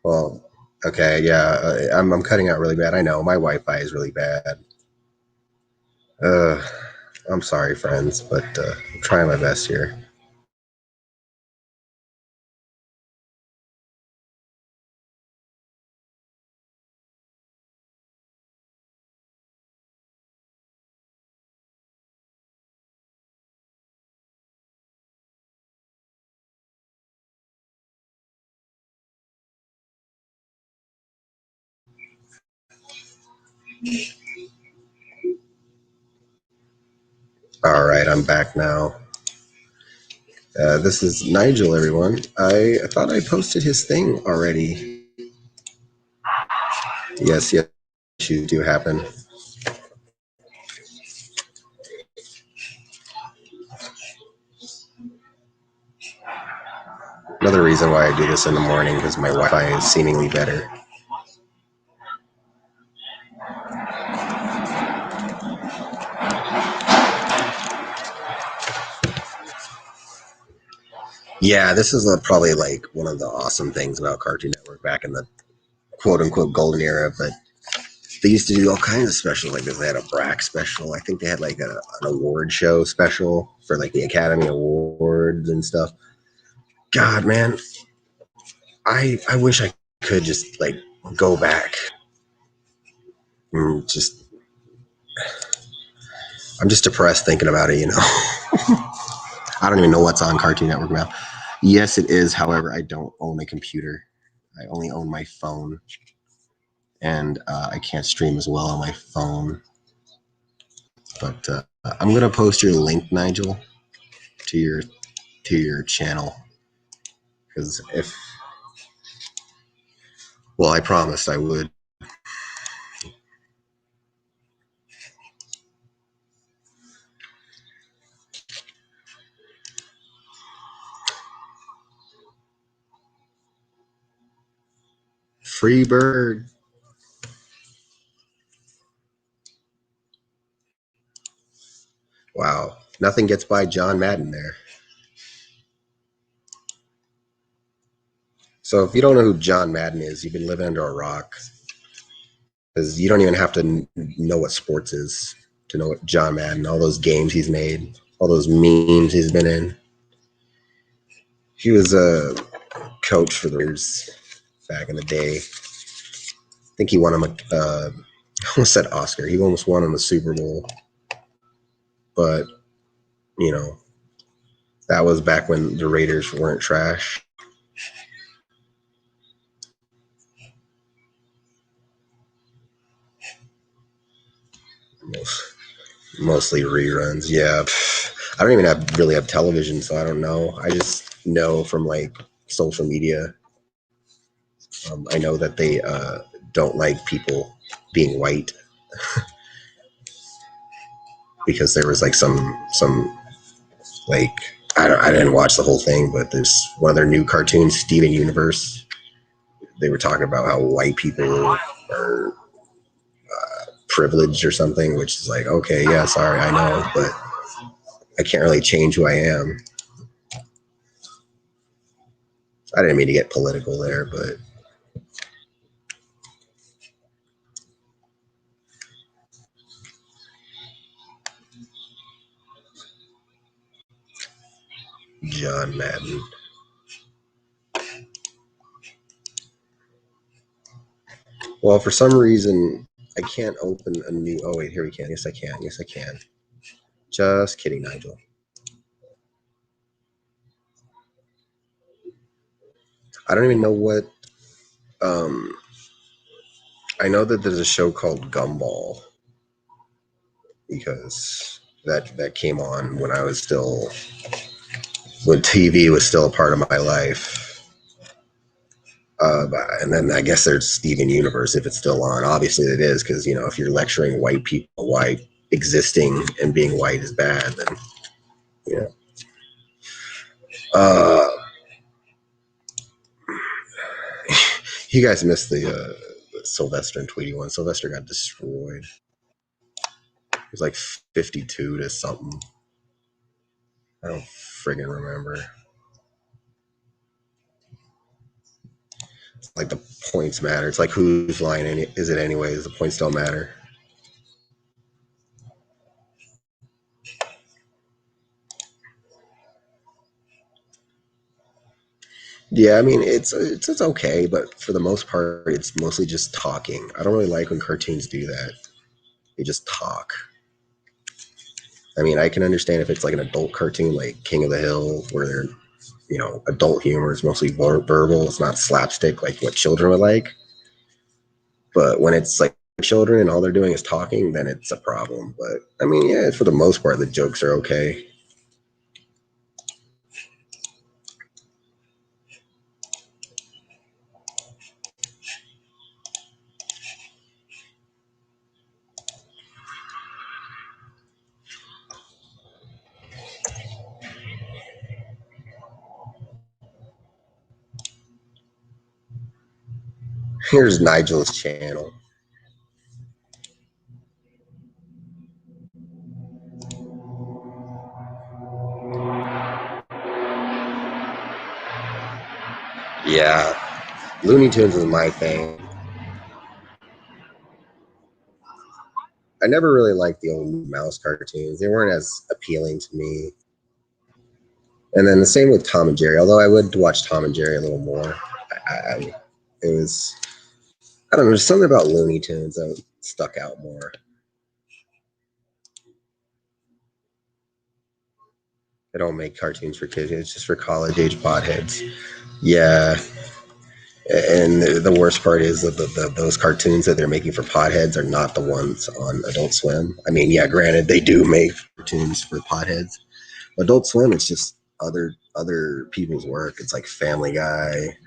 Well, okay, yeah, I'm cutting out really bad. I know my Wi-Fi is really bad. I'm sorry, friends, but I'm trying my best here. All right, I'm back now. This is Nigel, everyone. I thought I posted his thing already. Yes, yes, issues do happen. Another reason why I do this in the morning because my Wi-Fi is seemingly better. Yeah, this is probably like one of the awesome things about Cartoon Network back in the quote-unquote golden era, but they used to do all kinds of specials like this. They had a BRAC special. I think they had like an award show special for like the Academy Awards and stuff. God, man, I wish I could just like go back and just. I'm just depressed thinking about it, you know. I don't even know what's on Cartoon Network now. Yes, it is. However, I don't own a computer. I only own my phone, and I can't stream as well on my phone. But I'm gonna post your link, Nigel, to your channel, because I promised I would. Free bird. Wow, nothing gets by John Madden there. So if you don't know who John Madden is, you've been living under a rock, because you don't even have to know what sports is to know what John Madden, all those games he's made, all those memes he's been in. He was a coach for the Raiders back in the day. I think he won him I almost said Oscar. He almost won him a Super Bowl. But, you know, that was back when the Raiders weren't trash. Mostly reruns. Yeah. I don't even really have television, so I don't know. I just know from like social media. I know that they don't like people being white because there was like some like I didn't watch the whole thing, but there's one of their new cartoons, Steven Universe. They were talking about how white people are privileged or something, which is like, okay, yeah, sorry, I know, but I can't really change who I am. I didn't mean to get political there, but John Madden. Well, for some reason, I can't open a new. Oh wait, here we can. Yes, I can. Yes, I can. Just kidding, Nigel. I don't even know what. I know that there's a show called Gumball because that came on when I was still when TV was still a part of my life. And then I guess there's Steven Universe if it's still on. Obviously it is because, you know, if you're lecturing white people why existing and being white is bad, then, you know. You guys missed the Sylvester and Tweety one. Sylvester got destroyed. It was like 52 to something. I don't friggin' remember. It's like the points matter. It's like whose line is it anyways? The points don't matter. Yeah, I mean it's okay, but for the most part, it's mostly just talking. I don't really like when cartoons do that. They just talk. I mean, I can understand if it's like an adult cartoon like King of the Hill, where they're, you know, adult humor is mostly verbal. It's not slapstick like what children would like. But when it's like children and all they're doing is talking, then it's a problem. But I mean, yeah, for the most part, the jokes are okay. Here's Nigel's channel. Yeah, Looney Tunes was my thing. I never really liked the old mouse cartoons. They weren't as appealing to me. And then the same with Tom and Jerry, although I would watch Tom and Jerry a little more. It was, I don't know, there's something about Looney Tunes that stuck out more. They don't make cartoons for kids. It's just for college-age potheads. Yeah. And the worst part is that those cartoons that they're making for potheads are not the ones on Adult Swim. I mean, yeah, granted, they do make cartoons for potheads. Adult Swim, it's just other people's work. It's like Family Guy,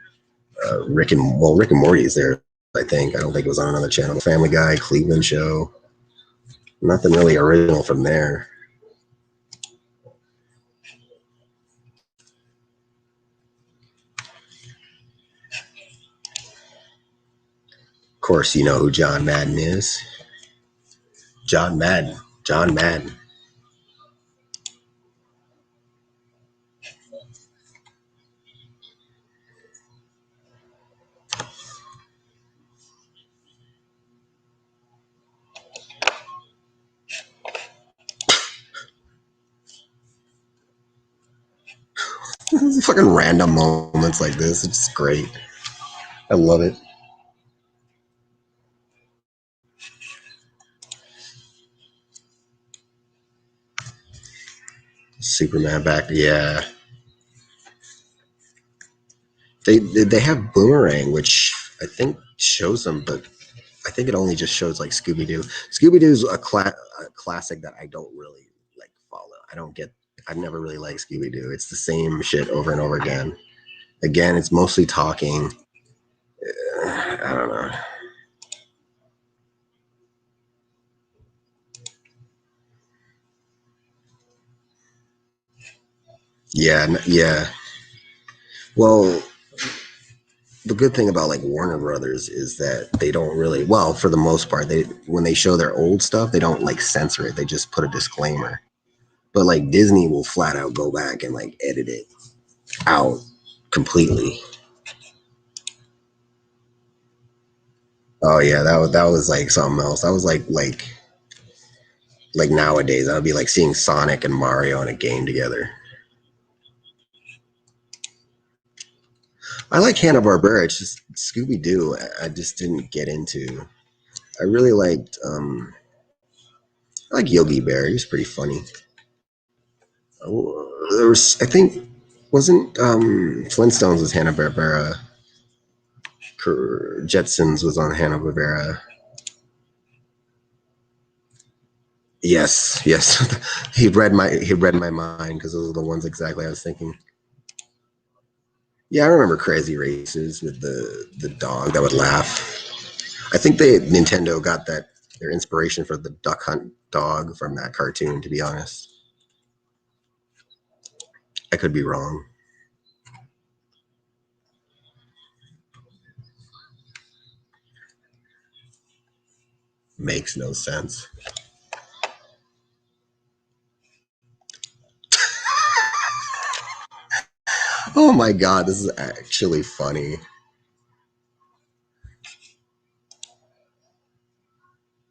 Rick and Morty is there, I think. I don't think it was on another channel. Family Guy, Cleveland Show. Nothing really original from there. Of course, you know who John Madden is. John Madden. John Madden. Fucking random moments like this. It's just great. I love it. Superman back. Yeah. They have Boomerang, which I think shows them, but I think it only just shows like Scooby-Doo. Scooby-Doo's a classic that I don't really like follow. I've never really liked Scooby-Doo. It's the same shit over and over again. Again, it's mostly talking. I don't know. Yeah. Well, the good thing about like Warner Brothers is that they don't really, well, for the most part, when they show their old stuff, they don't like censor it. They just put a disclaimer. But like Disney will flat out go back and like edit it out completely. Oh yeah, that was like something else. That was like nowadays, I would be like seeing Sonic and Mario in a game together. I like Hanna-Barbera. It's just Scooby-Doo. I just didn't get into. I really liked. I like Yogi Bear. He was pretty funny. There was, I think, wasn't Flintstones was Hanna-Barbera. Jetsons was on Hanna-Barbera. Yes. he read my mind because those are the ones exactly I was thinking. Yeah, I remember Crazy Races with the dog that would laugh. I think Nintendo got their inspiration for the Duck Hunt dog from that cartoon, to be honest. I could be wrong. Makes no sense. Oh my god, this is actually funny.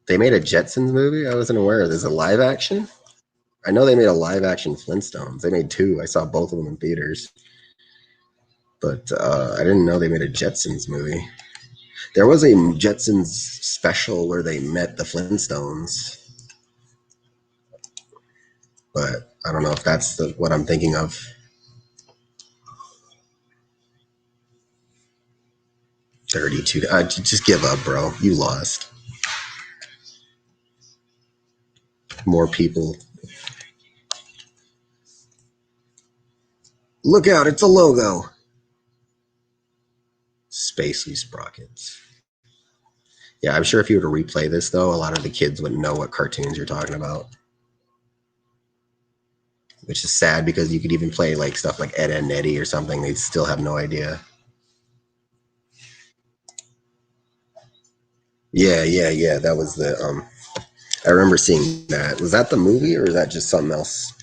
They made a Jetsons movie? I wasn't aware. There's a live action? I know they made a live action Flintstones. They made two. I saw both of them in theaters. But I didn't know they made a Jetsons movie. There was a Jetsons special where they met the Flintstones. But I don't know if that's what I'm thinking of. $32. Just give up, bro. You lost. More people. Look out, it's a logo. Spacey Sprockets. Yeah, I'm sure if you were to replay this, though, a lot of the kids wouldn't know what cartoons you're talking about. Which is sad because you could even play like stuff like Ed, Edd n Eddy or something. They'd still have no idea. Yeah. That was the I remember seeing that. Was that the movie or is that just something else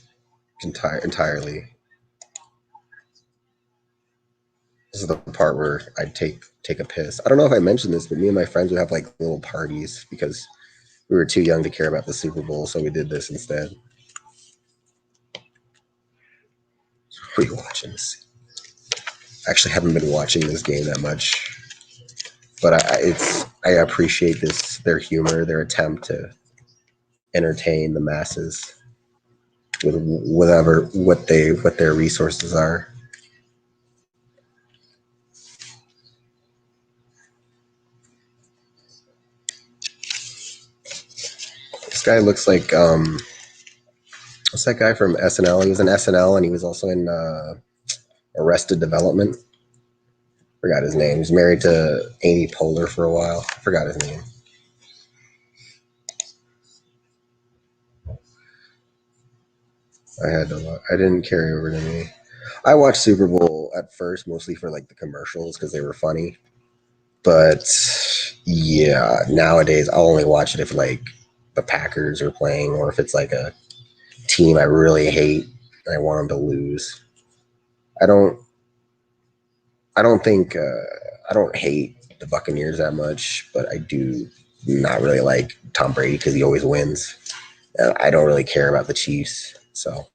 entirely? This is the part where I'd take a piss. I don't know if I mentioned this, but me and my friends would have like little parties because we were too young to care about the Super Bowl, so we did this instead. What are you watching this? I actually haven't been watching this game that much, but I appreciate their humor, their attempt to entertain the masses with what their resources are. This guy looks like what's that guy from SNL? He was in SNL and he was also in Arrested Development. Forgot his name. He's married to Amy Poehler for a while. Forgot his name. I had to look. I didn't carry over to me. I watched Super Bowl at first mostly for like the commercials because they were funny. But yeah, nowadays I'll only watch it if like the Packers are playing or if it's like a team I really hate and I want them to lose. I don't think I don't hate the Buccaneers that much, but I do not really like Tom Brady because he always wins. And I don't really care about the Chiefs, so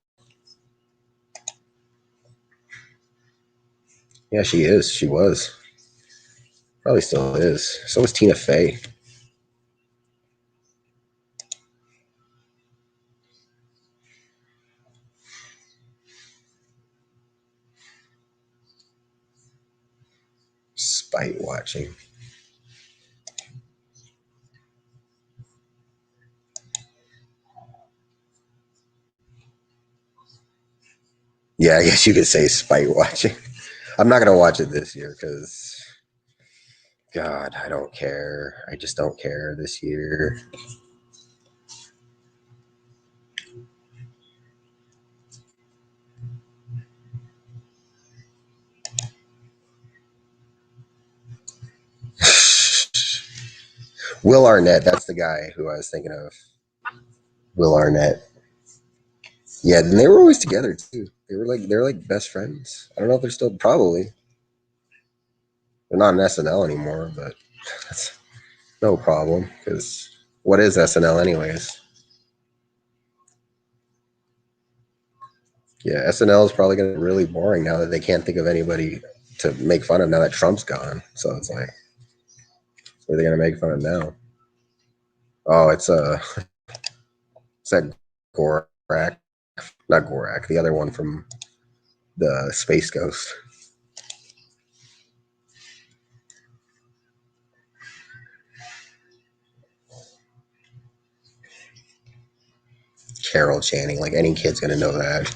yeah, she is. She was. Probably still is. So was Tina Fey. Spite watching. Yeah, I guess you could say spite watching. I'm not gonna watch it this year because, God, I don't care. I just don't care this year. Will Arnett, that's the guy who I was thinking of. Will Arnett. Yeah, and they were always together too. They're like best friends. I don't know if they're still probably. They're not in SNL anymore, but that's no problem because what is SNL anyways? Yeah, SNL is probably going to be really boring now that they can't think of anybody to make fun of now that Trump's gone. So it's like, what are they going to make fun of now? Oh, it's that Gorak, not Gorak, the other one from the Space Ghost. Carol Channing, like any kid's going to know that.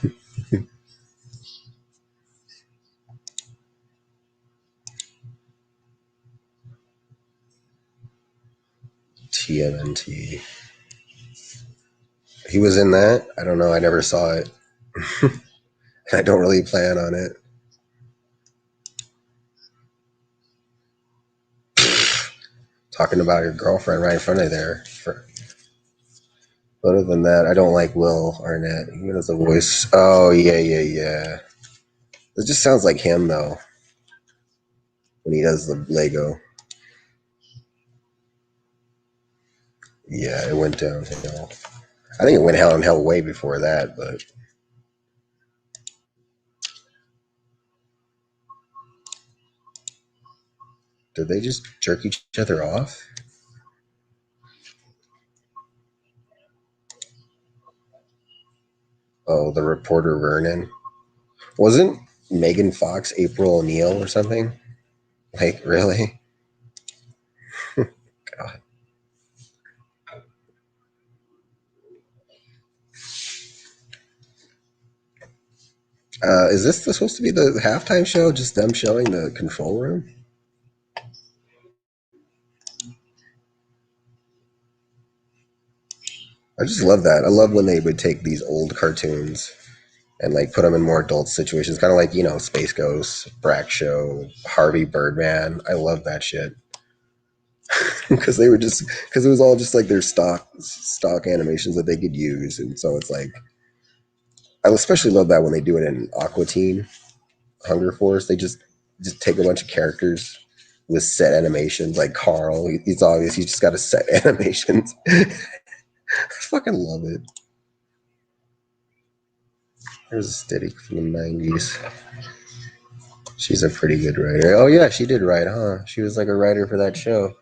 TMNT. He was in that? I don't know. I never saw it. I don't really plan on it. Talking about your girlfriend right in front of there. Other than that, I don't like Will Arnett. He has a voice. Oh, yeah. It just sounds like him, though, when he does the Lego. Yeah, it went downhill. I think it went downhill way before that, but did they just jerk each other off? Oh, the reporter Vernon. Wasn't Megan Fox April O'Neil or something? Like, really? God. Is this supposed to be the halftime show? Just them showing the control room? I just love that. I love when they would take these old cartoons and like put them in more adult situations, kind of like, you know, Space Ghost, Brack Show, Harvey Birdman. I love that shit. because they were just because it was all just like their stock animations that they could use, and so it's like I especially love that when they do it in Aqua Teen Hunger Force. They just take a bunch of characters with set animations, like Carl. It's obvious he's just got a set animations. I fucking love it. There's a steady from the 90s. She's a pretty good writer. Oh yeah, she did write, huh? She was like a writer for that show.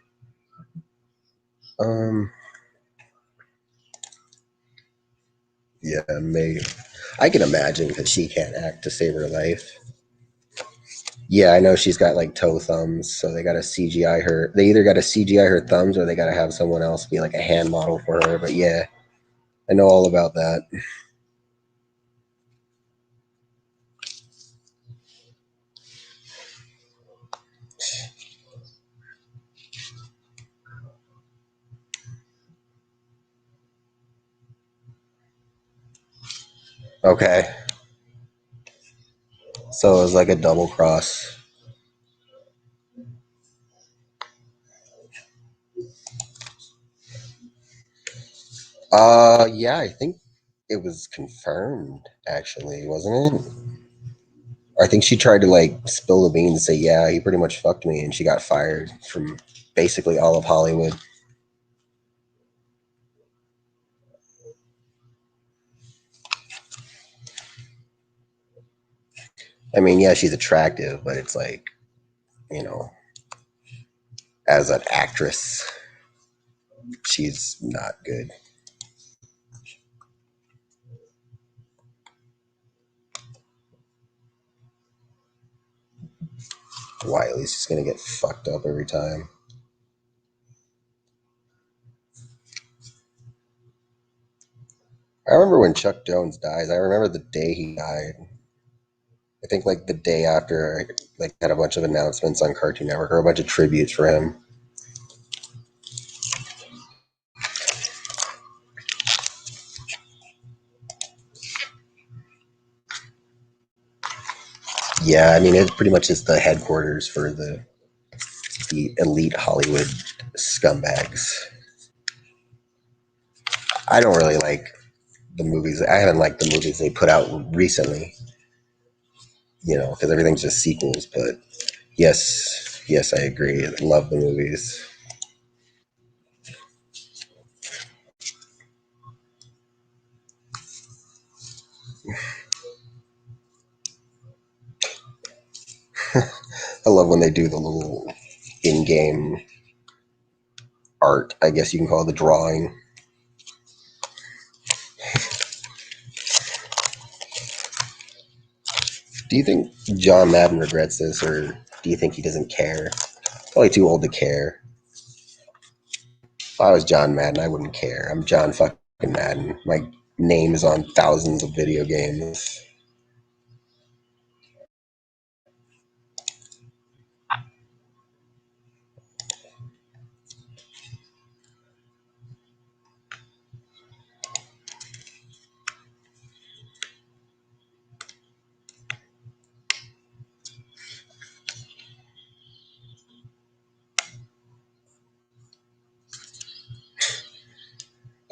Yeah, maybe. I can imagine because she can't act to save her life. Yeah, I know she's got like toe thumbs, so they got to CGI her. They either got to CGI her thumbs or they got to have someone else be like a hand model for her. But yeah, I know all about that. Okay. So it was like a double cross. Yeah, I think it was confirmed, actually, wasn't it? I think she tried to like spill the beans and say, yeah, he pretty much fucked me, and she got fired from basically all of Hollywood. I mean, yeah, she's attractive, but it's like, you know, as an actress, she's not good. Wiley's just gonna get fucked up every time. I remember when Chuck Jones dies. I remember the day he died. I think like the day after, like had a bunch of announcements on Cartoon Network or a bunch of tributes for him. Yeah, I mean it's pretty much just the headquarters for the elite Hollywood scumbags. I don't really like the movies. I haven't liked the movies they put out recently, you know, because everything's just sequels. But yes, I agree. I love the movies. I love when they do the little in-game art, I guess you can call it, the drawing. Do you think John Madden regrets this, or do you think he doesn't care? Probably too old to care. If I was John Madden, I wouldn't care. I'm John fucking Madden. My name is on thousands of video games.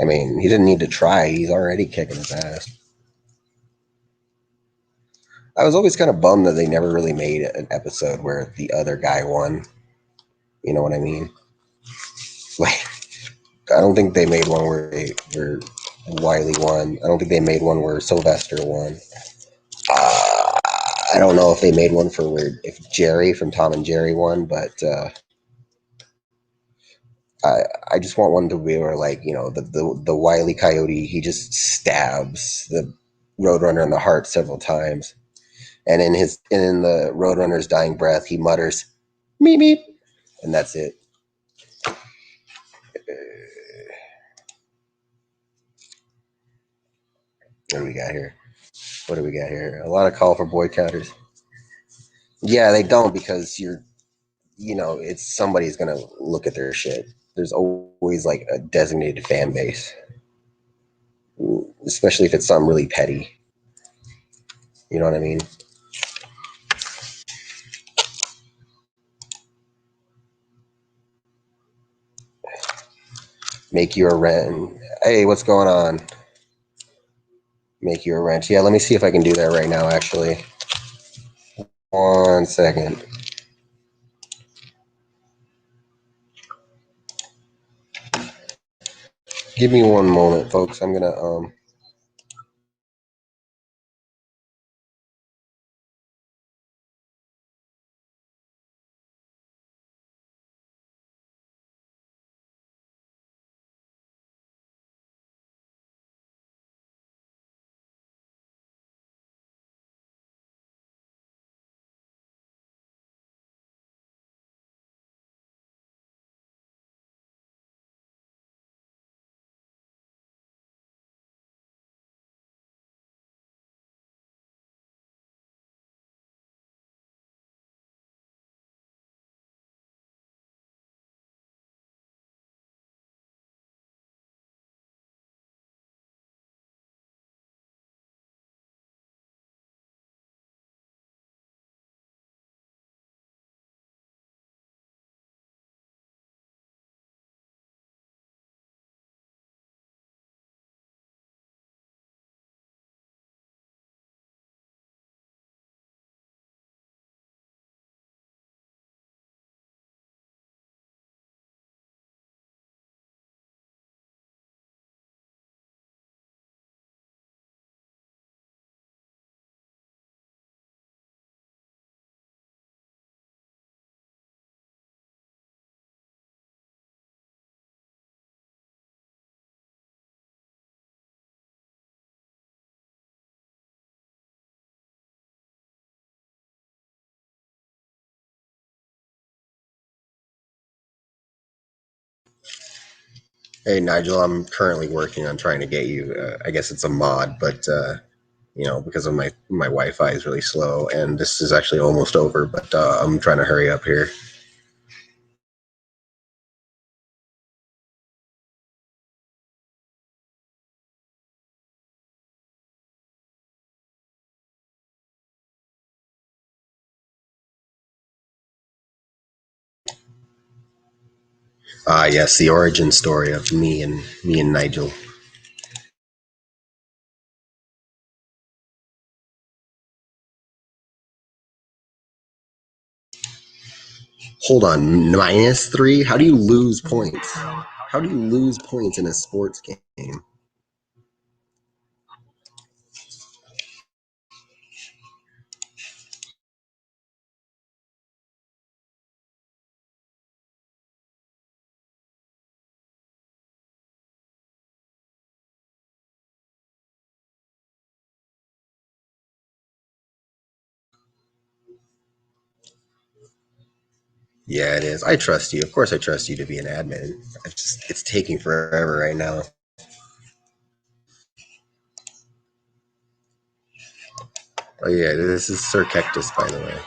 I mean, he didn't need to try. He's already kicking his ass. I was always kind of bummed that they never really made an episode where the other guy won. You know what I mean? Like, I don't think they made one where Wiley won. I don't think they made one where Sylvester won. I don't know if they made one for if Jerry from Tom and Jerry won, but I just want one to be where, like, you know, the Wile E. Coyote, he just stabs the Roadrunner in the heart several times, and in the Roadrunner's dying breath, he mutters, "Meep meep," and that's it. What do we got here? What do we got here? A lot of call for boycotters. Yeah, they don't, because you know, it's somebody's gonna look at their shit. There's always like a designated fan base, especially if it's something really petty. You know what I mean? Make you a wrench. Hey, what's going on? Make you a wrench. Yeah, let me see if I can do that right now, actually. 1 second. Give me 1 moment, folks. I'm gonna Hey Nigel, I'm currently working on trying to get you. I guess it's a mod, but you know, because of my Wi-Fi is really slow, and this is actually almost over. But I'm trying to hurry up here. Yes, the origin story of me and Nigel. Hold on, -3? How do you lose points? How do you lose points in a sports game? Yeah, it is. I trust you. Of course, I trust you to be an admin. It's taking forever right now. Oh yeah, this is Sir Cactus, by the way.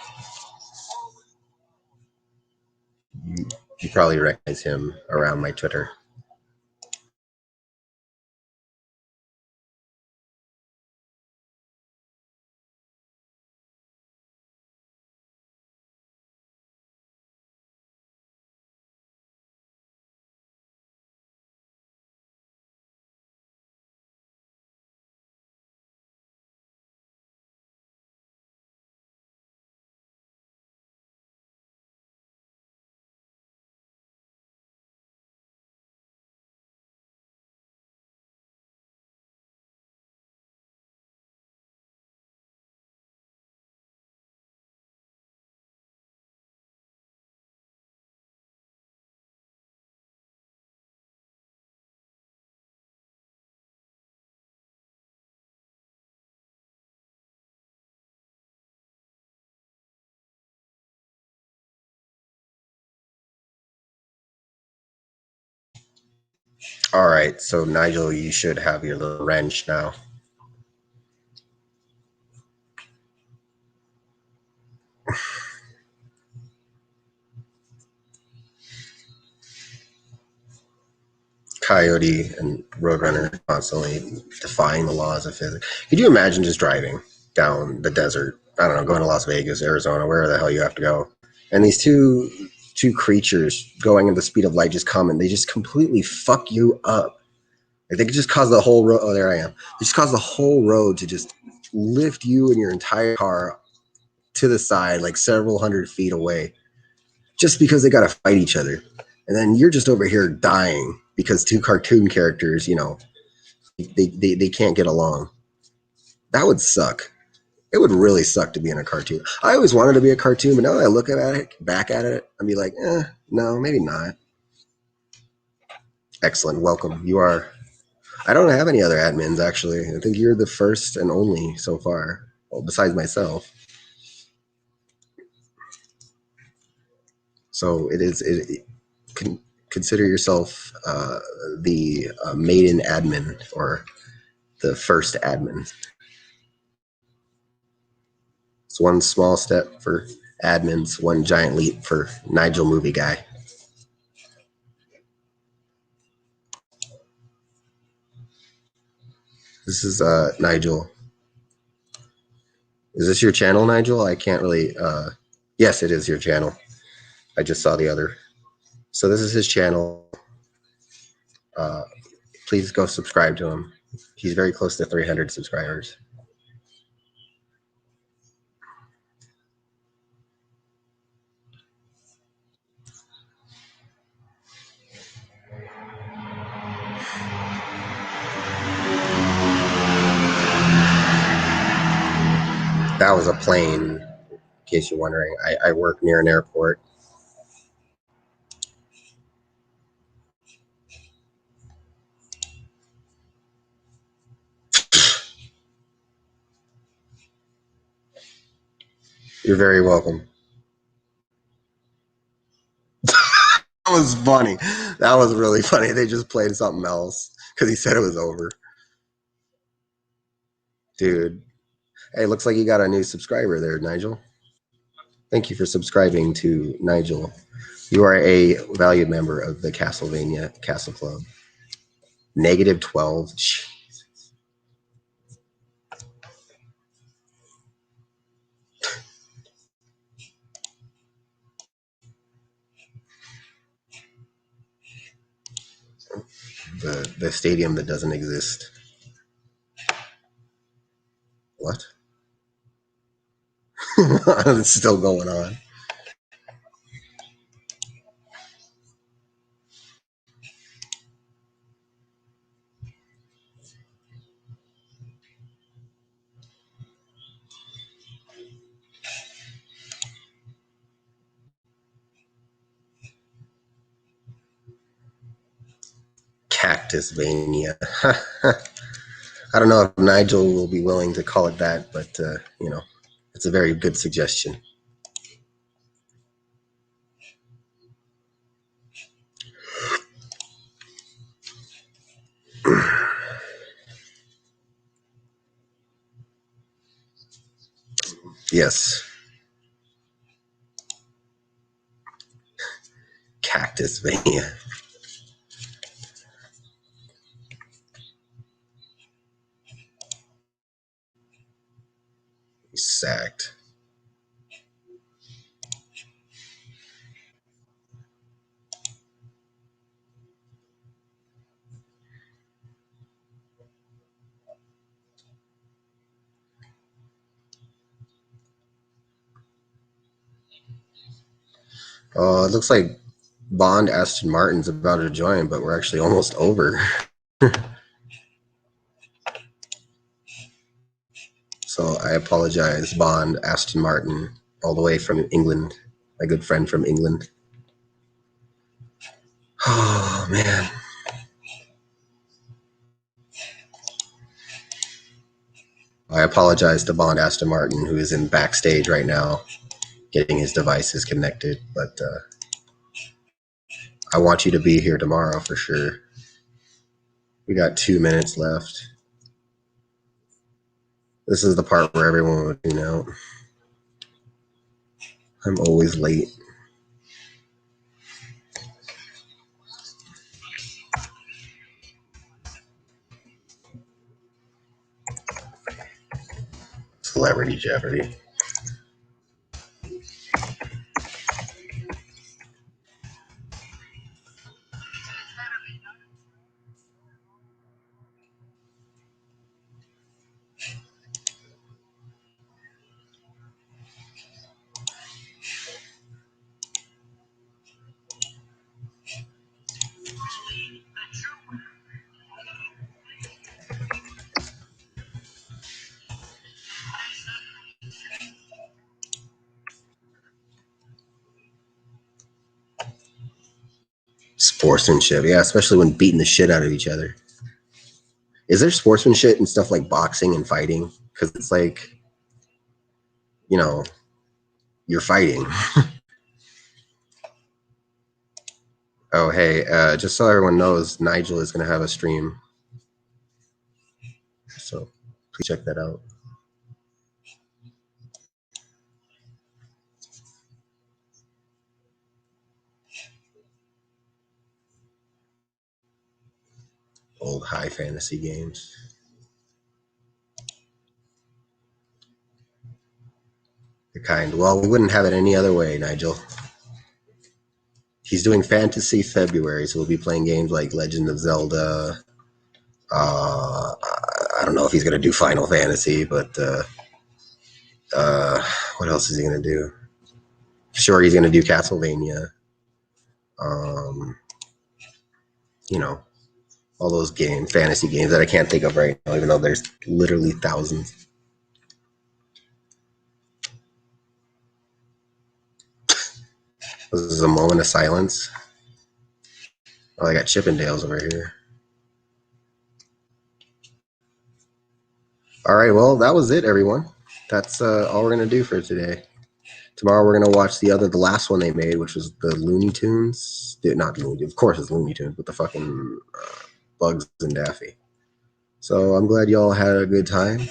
You probably recognize him around my Twitter. All right, so Nigel, you should have your little wrench now. Coyote and Roadrunner constantly defying the laws of physics. Could you imagine just driving down the desert? I don't know, going to Las Vegas, Arizona, where the hell you have to go, and these two two creatures going at the speed of light just come and they just completely fuck you up. Like they could just cause the whole road. Oh, there I am. They just cause the whole road to just lift you and your entire car to the side, like several hundred feet away, just because they got to fight each other. And then you're just over here dying because two cartoon characters, you know, they can't get along. That would suck. It would really suck to be in a cartoon. I always wanted to be a cartoon, but now that I look at it, back at it, I'd be like, no, maybe not. Excellent. Welcome. You are... I don't have any other admins, actually. I think you're the first and only so far, well, besides myself. So consider yourself the maiden admin or the first admin. It's one small step for admins, one giant leap for Nigel Movie Guy. This is Nigel. Is this your channel, Nigel? I can't really... yes, it is your channel. I just saw the other. So this is his channel. Please go subscribe to him. He's very close to 300 subscribers. That was a plane, in case you're wondering. I work near an airport. You're very welcome. That was funny. That was really funny. They just played something else because he said it was over. Dude. Hey, looks like you got a new subscriber there, Nigel. Thank you for subscribing to Nigel. You are a valued member of the Castlevania Castle Club. -12. Jesus. The stadium that doesn't exist. What? It's still going on. Cactusvania. I don't know if Nigel will be willing to call it that, but, you know, it's a very good suggestion. Yes. Cactusvania. He's sacked. Oh, it looks like Bond Aston Martin's about to join, but we're actually almost over. So I apologize, Bond Aston Martin, all the way from England, my good friend from England. Oh, man. I apologize to Bond Aston Martin, who is in backstage right now, getting his devices connected, but I want you to be here tomorrow for sure. We got 2 minutes left. This is the part where everyone would tune out. I'm always late. Celebrity Jeopardy. Sportsmanship, yeah, especially when beating the shit out of each other. Is there sportsmanship and stuff like boxing and fighting? Because it's like, you know, you're fighting. Oh, hey, just so everyone knows, Nigel is going to have a stream. So please check that out. Old high fantasy games. The kind. Well, we wouldn't have it any other way, Nigel. He's doing Fantasy February, so we'll be playing games like Legend of Zelda. I don't know if he's going to do Final Fantasy, but what else is he going to do? Sure, he's going to do Castlevania. You know, all those games, fantasy games that I can't think of right now, even though there's literally thousands. This is a moment of silence. Oh, I got Chippendales over here. All right, well, that was it, everyone. That's all we're going to do for today. Tomorrow we're going to watch the last one they made, which was the Looney Tunes. Not Looney Tunes, of course it's Looney Tunes, but the fucking Bugs and Daffy. So I'm glad y'all had a good time.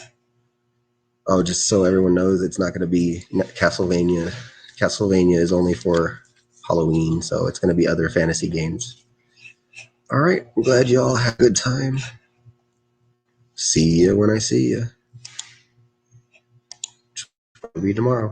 Oh, just so everyone knows, it's not going to be Castlevania. Castlevania is only for Halloween, so it's going to be other fantasy games. All right, I'm glad y'all had a good time. See ya when I see ya. Maybe tomorrow.